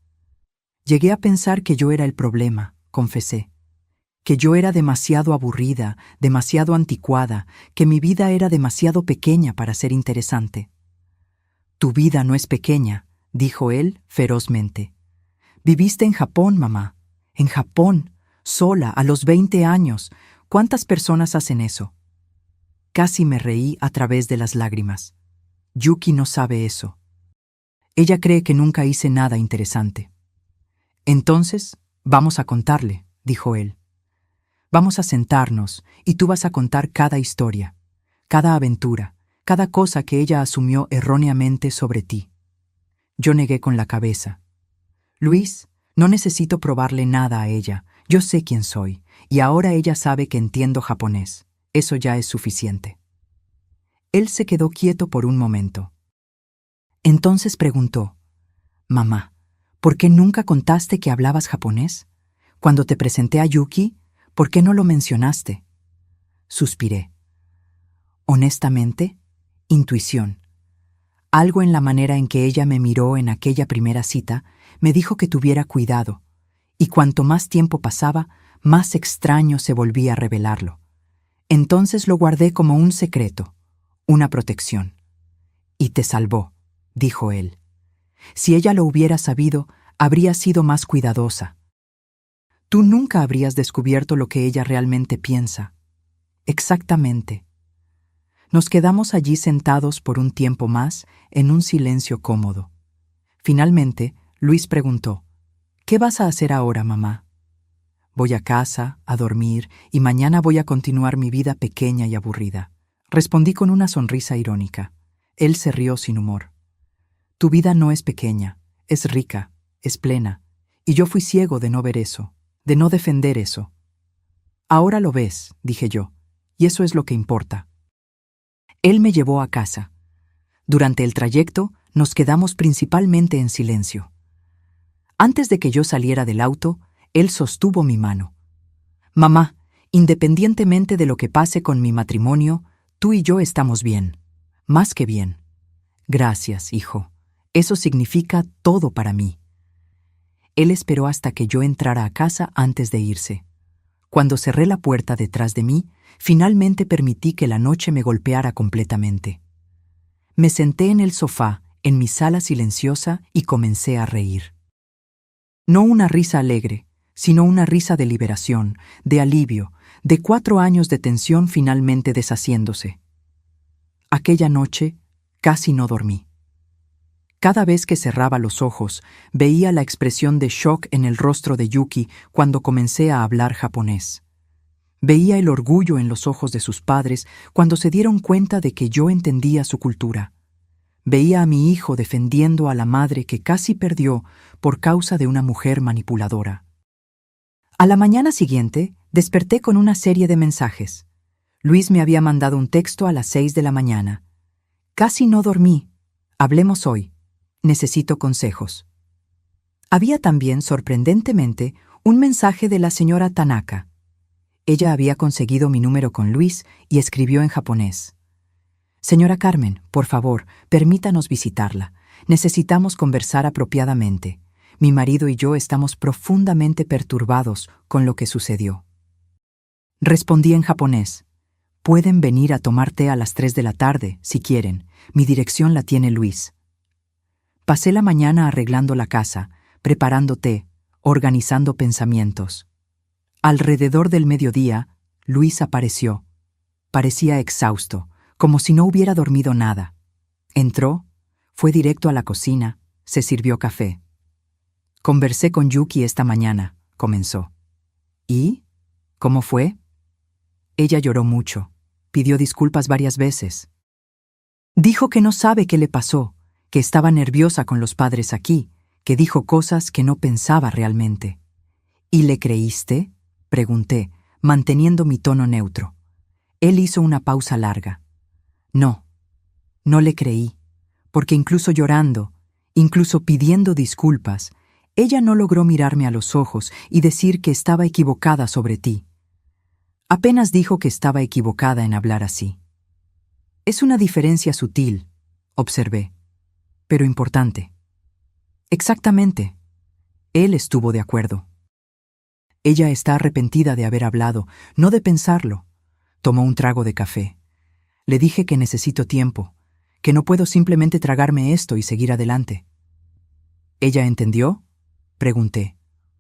Llegué a pensar que yo era el problema, confesé. Que yo era demasiado aburrida, demasiado anticuada, que mi vida era demasiado pequeña para ser interesante. Tu vida no es pequeña, dijo él ferozmente. Viviste en Japón, mamá. En Japón, sola, a los 20 años. ¿Cuántas personas hacen eso? Casi me reí a través de las lágrimas. Yuki no sabe eso. Ella cree que nunca hice nada interesante. Entonces, vamos a contarle, dijo él. Vamos a sentarnos y tú vas a contar cada historia, cada aventura, cada cosa que ella asumió erróneamente sobre ti. Yo negué con la cabeza. Luis, no necesito probarle nada a ella. Yo sé quién soy, y ahora ella sabe que entiendo japonés. Eso ya es suficiente. Él se quedó quieto por un momento. Entonces preguntó, Mamá, ¿por qué nunca contaste que hablabas japonés? Cuando te presenté a Yuki, ¿por qué no lo mencionaste? Suspiré. Honestamente, intuición. Algo en la manera en que ella me miró en aquella primera cita me dijo que tuviera cuidado, y cuanto más tiempo pasaba, más extraño se volvía a revelarlo. Entonces lo guardé como un secreto, una protección. Y te salvó, dijo él. Si ella lo hubiera sabido, habría sido más cuidadosa. Tú nunca habrías descubierto lo que ella realmente piensa. Exactamente. Nos quedamos allí sentados por un tiempo más, en un silencio cómodo. Finalmente, Luis preguntó, ¿qué vas a hacer ahora, mamá? Voy a casa, a dormir, y mañana voy a continuar mi vida pequeña y aburrida. Respondí con una sonrisa irónica. Él se rió sin humor. Tu vida no es pequeña, es rica, es plena, y yo fui ciego de no ver eso, de no defender eso. Ahora lo ves, dije yo, y eso es lo que importa. Él me llevó a casa. Durante el trayecto, nos quedamos principalmente en silencio. Antes de que yo saliera del auto, él sostuvo mi mano. Mamá, independientemente de lo que pase con mi matrimonio, tú y yo estamos bien. Más que bien. Gracias, hijo. Eso significa todo para mí. Él esperó hasta que yo entrara a casa antes de irse. Cuando cerré la puerta detrás de mí, finalmente permití que la noche me golpeara completamente. Me senté en el sofá, en mi sala silenciosa, y comencé a reír. No una risa alegre, sino una risa de liberación, de alivio, de 4 años de tensión finalmente deshaciéndose. Aquella noche casi no dormí. Cada vez que cerraba los ojos, veía la expresión de shock en el rostro de Yuki cuando comencé a hablar japonés. Veía el orgullo en los ojos de sus padres cuando se dieron cuenta de que yo entendía su cultura. Veía a mi hijo defendiendo a la madre que casi perdió por causa de una mujer manipuladora. A la mañana siguiente, desperté con una serie de mensajes. Luis me había mandado un texto a las 6 de la mañana. Casi no dormí. Hablemos hoy. Necesito consejos. Había también, sorprendentemente, un mensaje de la señora Tanaka. Ella había conseguido mi número con Luis y escribió en japonés. Señora Carmen, por favor, permítanos visitarla. Necesitamos conversar apropiadamente. Mi marido y yo estamos profundamente perturbados con lo que sucedió. Respondí en japonés. Pueden venir a tomar té a las 3 de la tarde, si quieren. Mi dirección la tiene Luis. Pasé la mañana arreglando la casa, preparando té, organizando pensamientos. Alrededor del mediodía, Luis apareció. Parecía exhausto, como si no hubiera dormido nada. Entró, fue directo a la cocina, se sirvió café. Conversé con Yuki esta mañana, comenzó. ¿Y? ¿Cómo fue? Ella lloró mucho, pidió disculpas varias veces. Dijo que no sabe qué le pasó, que estaba nerviosa con los padres aquí, que dijo cosas que no pensaba realmente. ¿Y le creíste?, pregunté, manteniendo mi tono neutro. Él hizo una pausa larga. No le creí, porque incluso llorando, incluso pidiendo disculpas, ella no logró mirarme a los ojos y decir que estaba equivocada sobre ti. Apenas dijo que estaba equivocada en hablar así. Es una diferencia sutil, observé, pero importante. Exactamente. Él estuvo de acuerdo. Ella está arrepentida de haber hablado, no de pensarlo. Tomó un trago de café. Le dije que necesito tiempo, que no puedo simplemente tragarme esto y seguir adelante. ¿Ella entendió?, pregunté.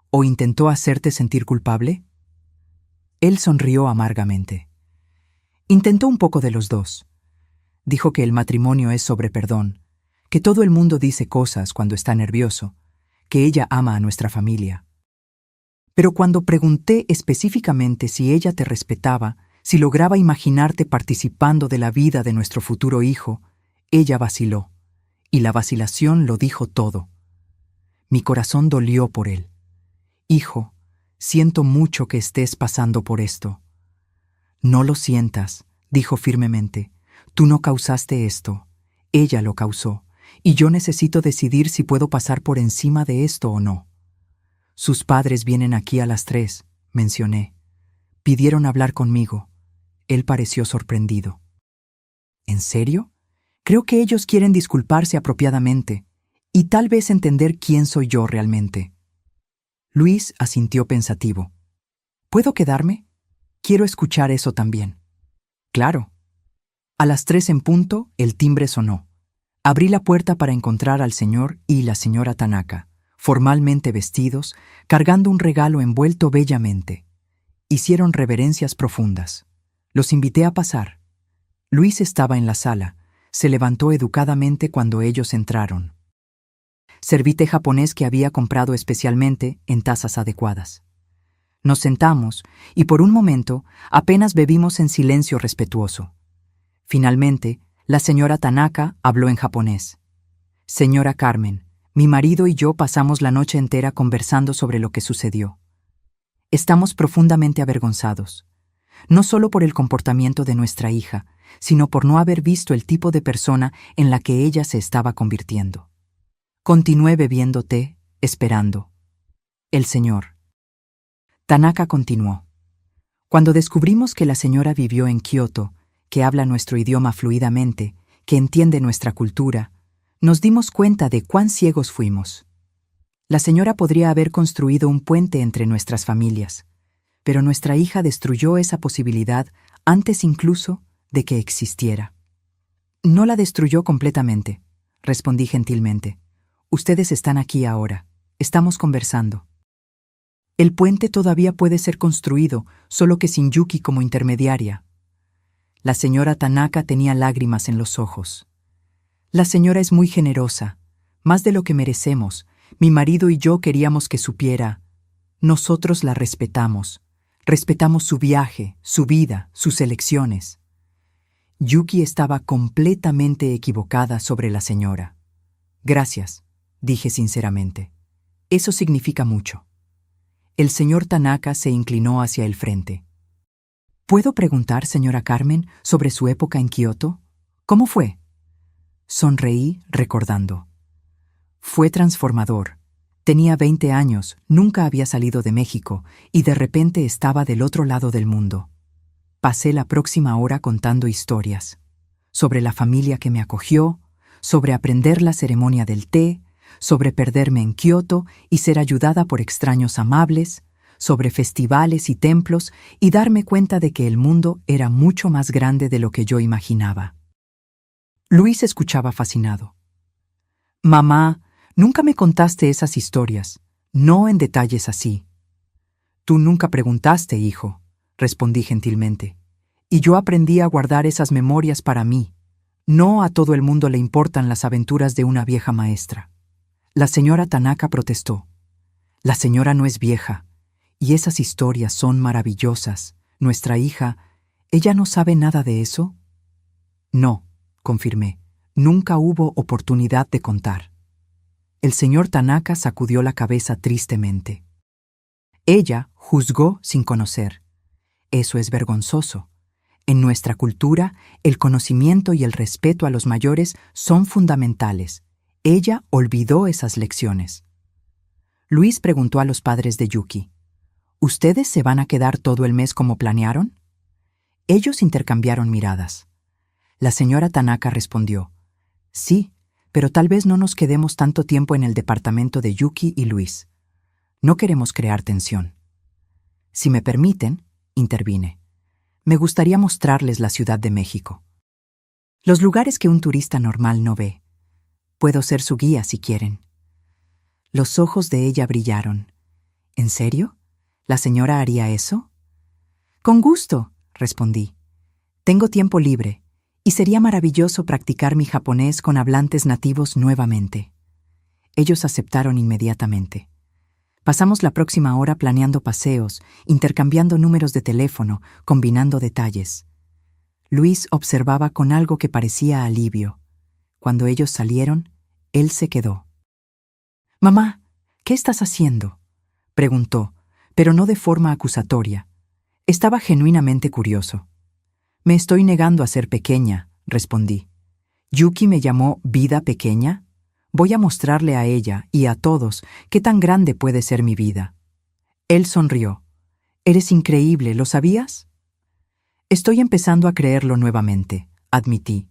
¿O intentó hacerte sentir culpable? Él sonrió amargamente. Intentó un poco de los dos. Dijo que el matrimonio es sobre perdón, que todo el mundo dice cosas cuando está nervioso, que ella ama a nuestra familia. Pero cuando pregunté específicamente si ella te respetaba, si lograba imaginarte participando de la vida de nuestro futuro hijo, ella vaciló, y la vacilación lo dijo todo. Mi corazón dolió por él. Hijo, siento mucho que estés pasando por esto. No lo sientas, dijo firmemente. Tú no causaste esto. Ella lo causó, y yo necesito decidir si puedo pasar por encima de esto o no. Sus padres vienen aquí a las 3, mencioné. Pidieron hablar conmigo. Él pareció sorprendido. ¿En serio? Creo que ellos quieren disculparse apropiadamente y tal vez entender quién soy yo realmente. Luis asintió pensativo. ¿Puedo quedarme? Quiero escuchar eso también. Claro. A las 3 en punto, el timbre sonó. Abrí la puerta para encontrar al señor y la señora Tanaka, formalmente vestidos, cargando un regalo envuelto bellamente. Hicieron reverencias profundas. Los invité a pasar. Luis estaba en la sala. Se levantó educadamente cuando ellos entraron. Serví té japonés que había comprado especialmente en tazas adecuadas. Nos sentamos y por un momento apenas bebimos en silencio respetuoso. Finalmente, la señora Tanaka habló en japonés. Señora Carmen, mi marido y yo pasamos la noche entera conversando sobre lo que sucedió. Estamos profundamente avergonzados, no solo por el comportamiento de nuestra hija, sino por no haber visto el tipo de persona en la que ella se estaba convirtiendo. Continué bebiendo té, esperando. El señor. Tanaka continuó. Cuando descubrimos que la señora vivió en Kioto, que habla nuestro idioma fluidamente, que entiende nuestra cultura, nos dimos cuenta de cuán ciegos fuimos. La señora podría haber construido un puente entre nuestras familias, pero nuestra hija destruyó esa posibilidad antes incluso de que existiera. No la destruyó completamente, respondí gentilmente. Ustedes están aquí ahora. Estamos conversando. El puente todavía puede ser construido, solo que sin Yuki como intermediaria. La señora Tanaka tenía lágrimas en los ojos. La señora es muy generosa, más de lo que merecemos. Mi marido y yo queríamos que supiera. Nosotros la respetamos. Respetamos su viaje, su vida, sus elecciones. Yuki estaba completamente equivocada sobre la señora. Gracias, dije sinceramente. Eso significa mucho. El señor Tanaka se inclinó hacia el frente. ¿Puedo preguntar, señora Carmen, sobre su época en Kioto? ¿Cómo fue? Sonreí, recordando. Fue transformador. Tenía 20 años, nunca había salido de México, y de repente estaba del otro lado del mundo. Pasé la próxima hora contando historias. Sobre la familia que me acogió, sobre aprender la ceremonia del té, sobre perderme en Kioto y ser ayudada por extraños amables, sobre festivales y templos y darme cuenta de que el mundo era mucho más grande de lo que yo imaginaba. Luis escuchaba fascinado. Mamá, nunca me contaste esas historias, no en detalles así. Tú nunca preguntaste, hijo, respondí gentilmente, y yo aprendí a guardar esas memorias para mí. No a todo el mundo le importan las aventuras de una vieja maestra. La señora Tanaka protestó. La señora no es vieja, y esas historias son maravillosas. Nuestra hija, ¿ella no sabe nada de eso? No, confirmé. Nunca hubo oportunidad de contar. El señor Tanaka sacudió la cabeza tristemente. Ella juzgó sin conocer. Eso es vergonzoso. En nuestra cultura, el conocimiento y el respeto a los mayores son fundamentales. Ella olvidó esas lecciones. Luis preguntó a los padres de Yuki, ¿ustedes se van a quedar todo el mes como planearon? Ellos intercambiaron miradas. La señora Tanaka respondió, sí, pero tal vez no nos quedemos tanto tiempo en el departamento de Yuki y Luis. No queremos crear tensión. Si me permiten, intervine. Me gustaría mostrarles la Ciudad de México. Los lugares que un turista normal no ve. Puedo ser su guía si quieren. Los ojos de ella brillaron. ¿En serio? ¿La señora haría eso? Con gusto, respondí. Tengo tiempo libre, y sería maravilloso practicar mi japonés con hablantes nativos nuevamente. Ellos aceptaron inmediatamente. Pasamos la próxima hora planeando paseos, intercambiando números de teléfono, combinando detalles. Luis observaba con algo que parecía alivio. Cuando ellos salieron, él se quedó. «Mamá, ¿qué estás haciendo?», preguntó, pero no de forma acusatoria. Estaba genuinamente curioso. «Me estoy negando a ser pequeña», respondí. «Yuki me llamó vida pequeña. Voy a mostrarle a ella y a todos qué tan grande puede ser mi vida». Él sonrió. «Eres increíble, ¿lo sabías?». «Estoy empezando a creerlo nuevamente», admití.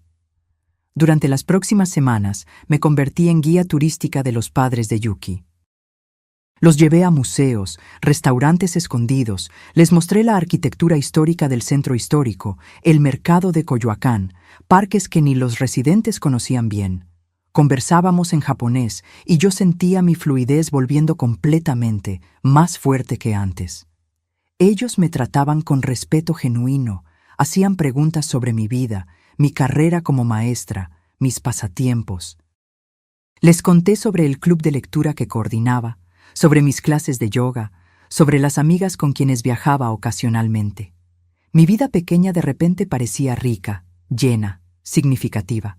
Durante las próximas semanas me convertí en guía turística de los padres de Yuki. Los llevé a museos, restaurantes escondidos, les mostré la arquitectura histórica del centro histórico, el mercado de Coyoacán, parques que ni los residentes conocían bien. Conversábamos en japonés y yo sentía mi fluidez volviendo completamente más fuerte que antes. Ellos me trataban con respeto genuino, hacían preguntas sobre mi vida, mi carrera como maestra, mis pasatiempos. Les conté sobre el club de lectura que coordinaba, sobre mis clases de yoga, sobre las amigas con quienes viajaba ocasionalmente. Mi vida pequeña de repente parecía rica, llena, significativa.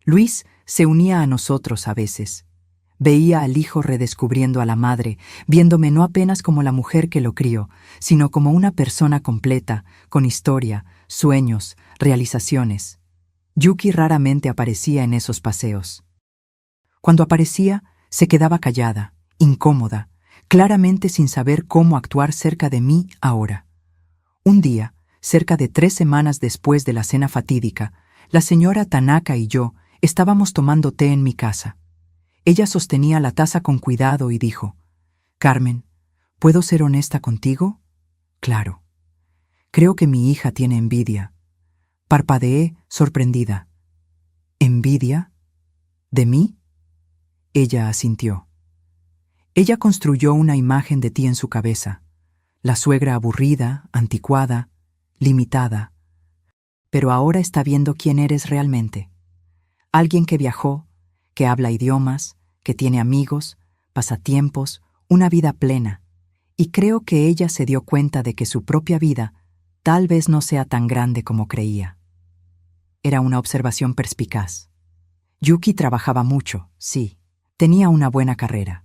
Luis se unía a nosotros a veces. Veía al hijo redescubriendo a la madre, viéndome no apenas como la mujer que lo crió, sino como una persona completa, con historia, sueños, realizaciones. Yuki raramente aparecía en esos paseos. Cuando aparecía, se quedaba callada, incómoda, claramente sin saber cómo actuar cerca de mí ahora. Un día, cerca de 3 semanas después de la cena fatídica, la señora Tanaka y yo estábamos tomando té en mi casa. Ella sostenía la taza con cuidado y dijo, «Carmen, ¿puedo ser honesta contigo?». «Claro. Creo que mi hija tiene envidia». Parpadeé, sorprendida. «¿Envidia? ¿De mí?». Ella asintió. Ella construyó una imagen de ti en su cabeza, la suegra aburrida, anticuada, limitada. Pero ahora está viendo quién eres realmente. Alguien que viajó, que habla idiomas, que tiene amigos, pasatiempos, una vida plena. Y creo que ella se dio cuenta de que su propia vida tal vez no sea tan grande como creía. Era una observación perspicaz. Yuki trabajaba mucho, sí, tenía una buena carrera,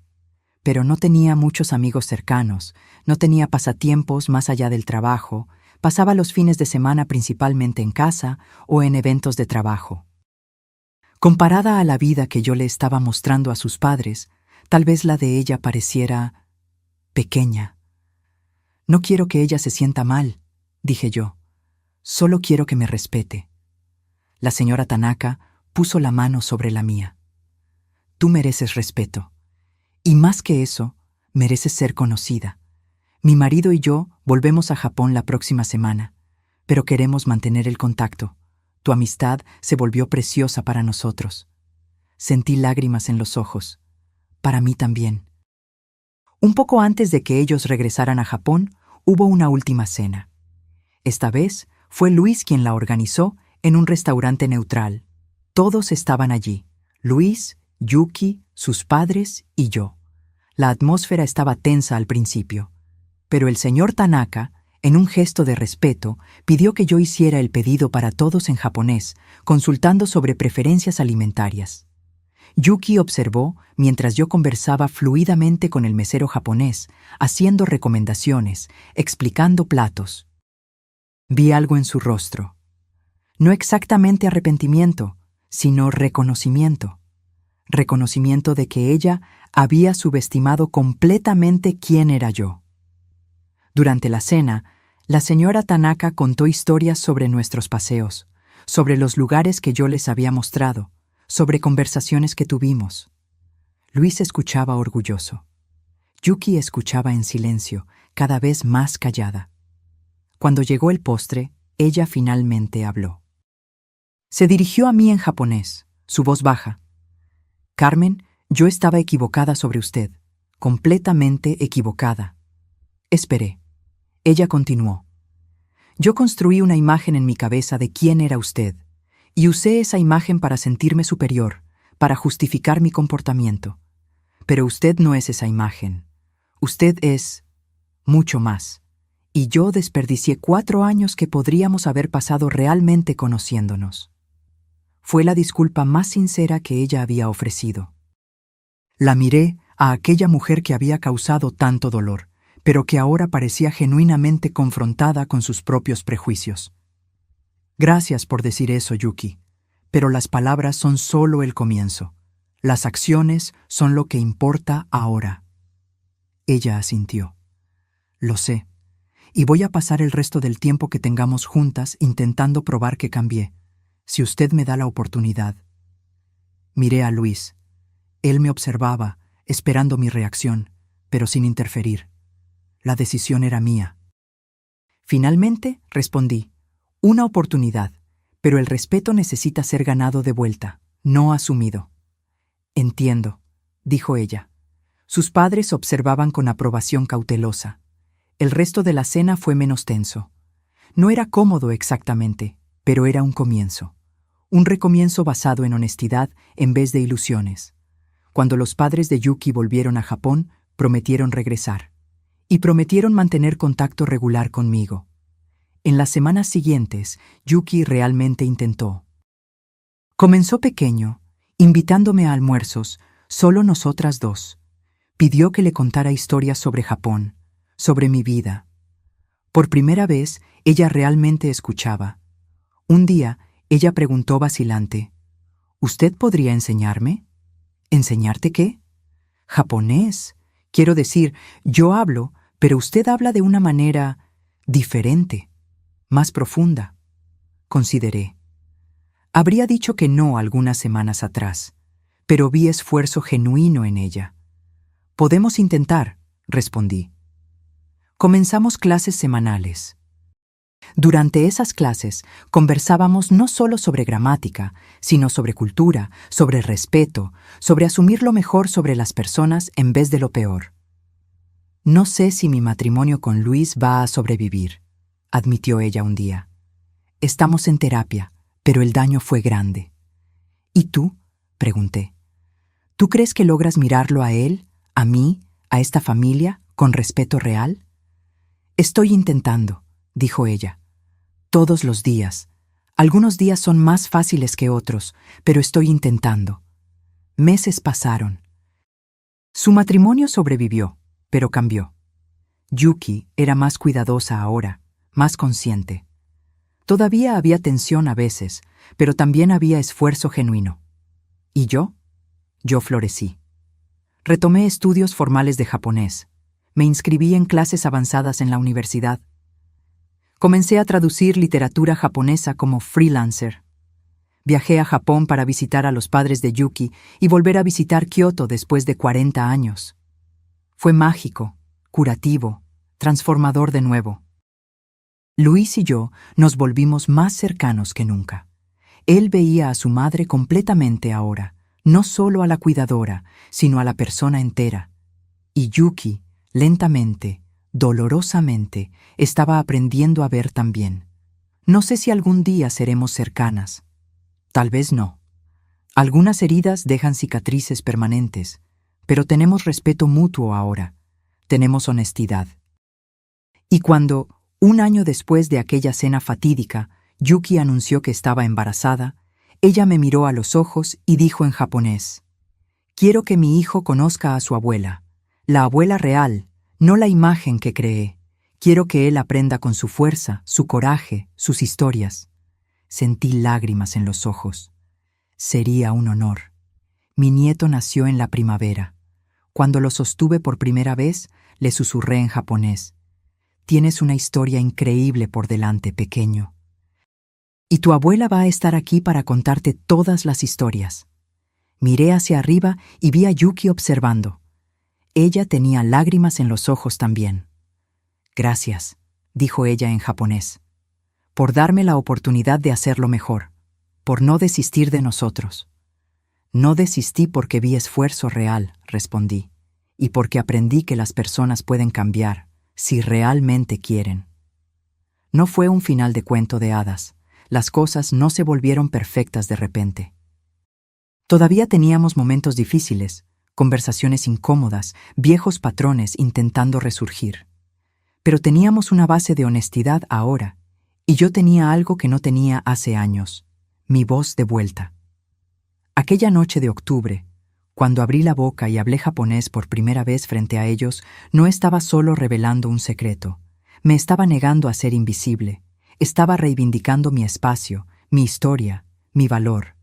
pero no tenía muchos amigos cercanos, no tenía pasatiempos más allá del trabajo, pasaba los fines de semana principalmente en casa o en eventos de trabajo. Comparada a la vida que yo le estaba mostrando a sus padres, tal vez la de ella pareciera pequeña. No quiero que ella se sienta mal, dije yo. Solo quiero que me respete. La señora Tanaka puso la mano sobre la mía. Tú mereces respeto. Y más que eso, mereces ser conocida. Mi marido y yo volvemos a Japón la próxima semana, pero queremos mantener el contacto. Tu amistad se volvió preciosa para nosotros. Sentí lágrimas en los ojos. Para mí también. Un poco antes de que ellos regresaran a Japón, hubo una última cena. Esta vez fue Luis quien la organizó en un restaurante neutral. Todos estaban allí, Luis, Yuki, sus padres y yo. La atmósfera estaba tensa al principio, pero el señor Tanaka, en un gesto de respeto, pidió que yo hiciera el pedido para todos en japonés, consultando sobre preferencias alimentarias. Yuki observó mientras yo conversaba fluidamente con el mesero japonés, haciendo recomendaciones, explicando platos. Vi algo en su rostro. No exactamente arrepentimiento, sino reconocimiento. Reconocimiento de que ella había subestimado completamente quién era yo. Durante la cena, la señora Tanaka contó historias sobre nuestros paseos, sobre los lugares que yo les había mostrado, sobre conversaciones que tuvimos. Luis escuchaba orgulloso. Yuki escuchaba en silencio, cada vez más callada. Cuando llegó el postre, ella finalmente habló. Se dirigió a mí en japonés, su voz baja. Carmen, yo estaba equivocada sobre usted, completamente equivocada. Esperé. Ella continuó. Yo construí una imagen en mi cabeza de quién era usted, y usé esa imagen para sentirme superior, para justificar mi comportamiento. Pero usted no es esa imagen. Usted es mucho más. Y yo desperdicié 4 años que podríamos haber pasado realmente conociéndonos. Fue la disculpa más sincera que ella había ofrecido. La miré a aquella mujer que había causado tanto dolor, pero que ahora parecía genuinamente confrontada con sus propios prejuicios. Gracias por decir eso, Yuki, pero las palabras son solo el comienzo. Las acciones son lo que importa ahora. Ella asintió. Lo sé, y voy a pasar el resto del tiempo que tengamos juntas intentando probar que cambié, si usted me da la oportunidad. Miré a Luis. Él me observaba, esperando mi reacción, pero sin interferir. La decisión era mía. Finalmente, respondí, una oportunidad, pero el respeto necesita ser ganado de vuelta, no asumido. Entiendo, dijo ella. Sus padres observaban con aprobación cautelosa. El resto de la cena fue menos tenso. No era cómodo exactamente, pero era un comienzo. Un recomienzo basado en honestidad en vez de ilusiones. Cuando los padres de Yuki volvieron a Japón, prometieron regresar. Y prometieron mantener contacto regular conmigo. En las semanas siguientes, Yuki realmente intentó. Comenzó pequeño, invitándome a almuerzos, solo nosotras dos. Pidió que le contara historias sobre Japón, sobre mi vida. Por primera vez, ella realmente escuchaba. Un día, ella preguntó vacilante, ¿usted podría enseñarme? ¿Enseñarte qué? Japonés. Quiero decir, yo hablo, pero usted habla de una manera diferente, más profunda. Consideré. Habría dicho que no algunas semanas atrás, pero vi esfuerzo genuino en ella. Podemos intentar, respondí. Comenzamos clases semanales. Durante esas clases conversábamos no solo sobre gramática, sino sobre cultura, sobre respeto, sobre asumir lo mejor sobre las personas en vez de lo peor. No sé si mi matrimonio con Luis va a sobrevivir, admitió ella un día. Estamos en terapia, pero el daño fue grande. ¿Y tú? Pregunté. ¿Tú crees que logras mirarlo a él, a mí, a esta familia, ¿Con respeto real? Estoy intentando, dijo ella. Todos los días. Algunos días son más fáciles que otros, pero estoy intentando. Meses pasaron. Su matrimonio sobrevivió, pero cambió. Yuki era más cuidadosa ahora, más consciente. Todavía había tensión a veces, pero también había esfuerzo genuino. ¿Y yo? Yo florecí. Retomé estudios formales de japonés. Me inscribí en clases avanzadas en la universidad. Comencé a traducir literatura japonesa como freelancer. Viajé a Japón para visitar a los padres de Yuki y volver a visitar Kioto después de 40 años. Fue mágico, curativo, transformador de nuevo. Luis y yo nos volvimos más cercanos que nunca. Él veía a su madre completamente ahora, no solo a la cuidadora, sino a la persona entera. Y Yuki, lentamente, dolorosamente, estaba aprendiendo a ver también. No sé si algún día seremos cercanas. Tal vez no. Algunas heridas dejan cicatrices permanentes, pero tenemos respeto mutuo ahora. Tenemos honestidad. Y cuando, un año después de aquella cena fatídica, Yuki anunció que estaba embarazada, ella me miró a los ojos y dijo en japonés: «Quiero que mi hijo conozca a su abuela, la abuela real, no la imagen que creé. Quiero que él aprenda con su fuerza, su coraje, sus historias». Sentí lágrimas en los ojos. Sería un honor. Mi nieto nació en la primavera. Cuando lo sostuve por primera vez, le susurré en japonés: «Tienes una historia increíble por delante, pequeño. Y tu abuela va a estar aquí para contarte todas las historias». Miré hacia arriba y vi a Yuki observando. Ella tenía lágrimas en los ojos también. «Gracias», dijo ella en japonés, «por darme la oportunidad de hacerlo mejor, por no desistir de nosotros». «No desistí porque vi esfuerzo real», respondí, «y porque aprendí que las personas pueden cambiar, si realmente quieren». No fue un final de cuento de hadas. Las cosas no se volvieron perfectas de repente. Todavía teníamos momentos difíciles, conversaciones incómodas, viejos patrones intentando resurgir. Pero teníamos una base de honestidad ahora, y yo tenía algo que no tenía hace años: mi voz de vuelta. Aquella noche de octubre, cuando abrí la boca y hablé japonés por primera vez frente a ellos, no estaba solo revelando un secreto. Me estaba negando a ser invisible. Estaba reivindicando mi espacio, mi historia, mi valor.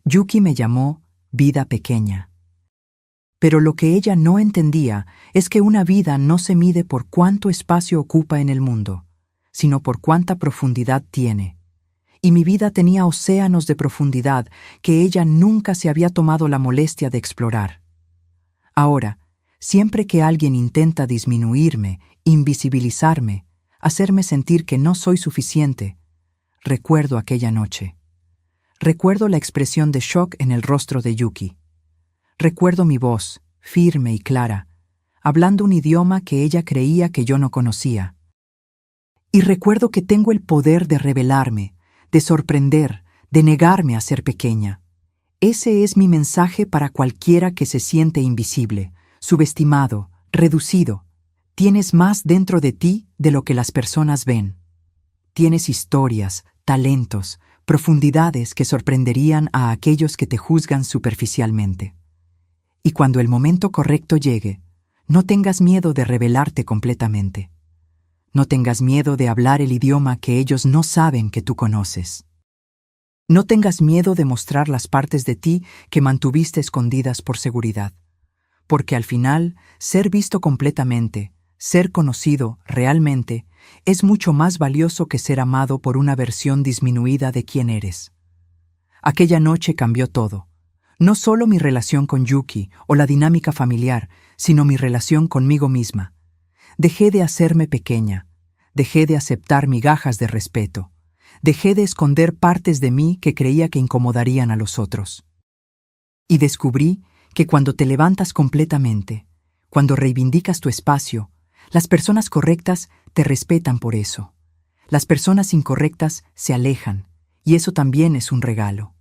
Yuki me llamó vida pequeña. Pero lo que ella no entendía es que una vida no se mide por cuánto espacio ocupa en el mundo, sino por cuánta profundidad tiene. Y mi vida tenía océanos de profundidad que ella nunca se había tomado la molestia de explorar. Ahora, siempre que alguien intenta disminuirme, invisibilizarme, hacerme sentir que no soy suficiente, recuerdo aquella noche. Recuerdo la expresión de shock en el rostro de Yuki. Recuerdo mi voz, firme y clara, hablando un idioma que ella creía que yo no conocía. Y recuerdo que tengo el poder de revelarme, de sorprender, de negarme a ser pequeña. Ese es mi mensaje para cualquiera que se siente invisible, subestimado, reducido. Tienes más dentro de ti de lo que las personas ven. Tienes historias, talentos, profundidades que sorprenderían a aquellos que te juzgan superficialmente. Y cuando el momento correcto llegue, no tengas miedo de revelarte completamente. No tengas miedo de hablar el idioma que ellos no saben que tú conoces. No tengas miedo de mostrar las partes de ti que mantuviste escondidas por seguridad. Porque al final, ser visto completamente, ser conocido realmente, es mucho más valioso que ser amado por una versión disminuida de quién eres. Aquella noche cambió todo. No solo mi relación con Yuki o la dinámica familiar, sino mi relación conmigo misma. Dejé de hacerme pequeña. Dejé de aceptar migajas de respeto. Dejé de esconder partes de mí que creía que incomodarían a los otros. Y descubrí que cuando te levantas completamente, cuando reivindicas tu espacio, las personas correctas te respetan por eso. Las personas incorrectas se alejan, y eso también es un regalo.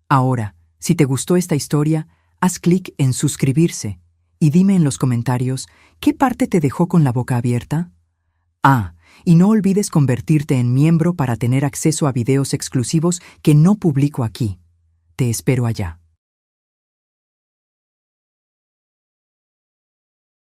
Ahora, si te gustó esta historia, haz clic en suscribirse Y dime en los comentarios, ¿qué parte te dejó con la boca abierta? Ah, y no olvides convertirte en miembro para tener acceso a videos exclusivos que no publico aquí. Te espero allá.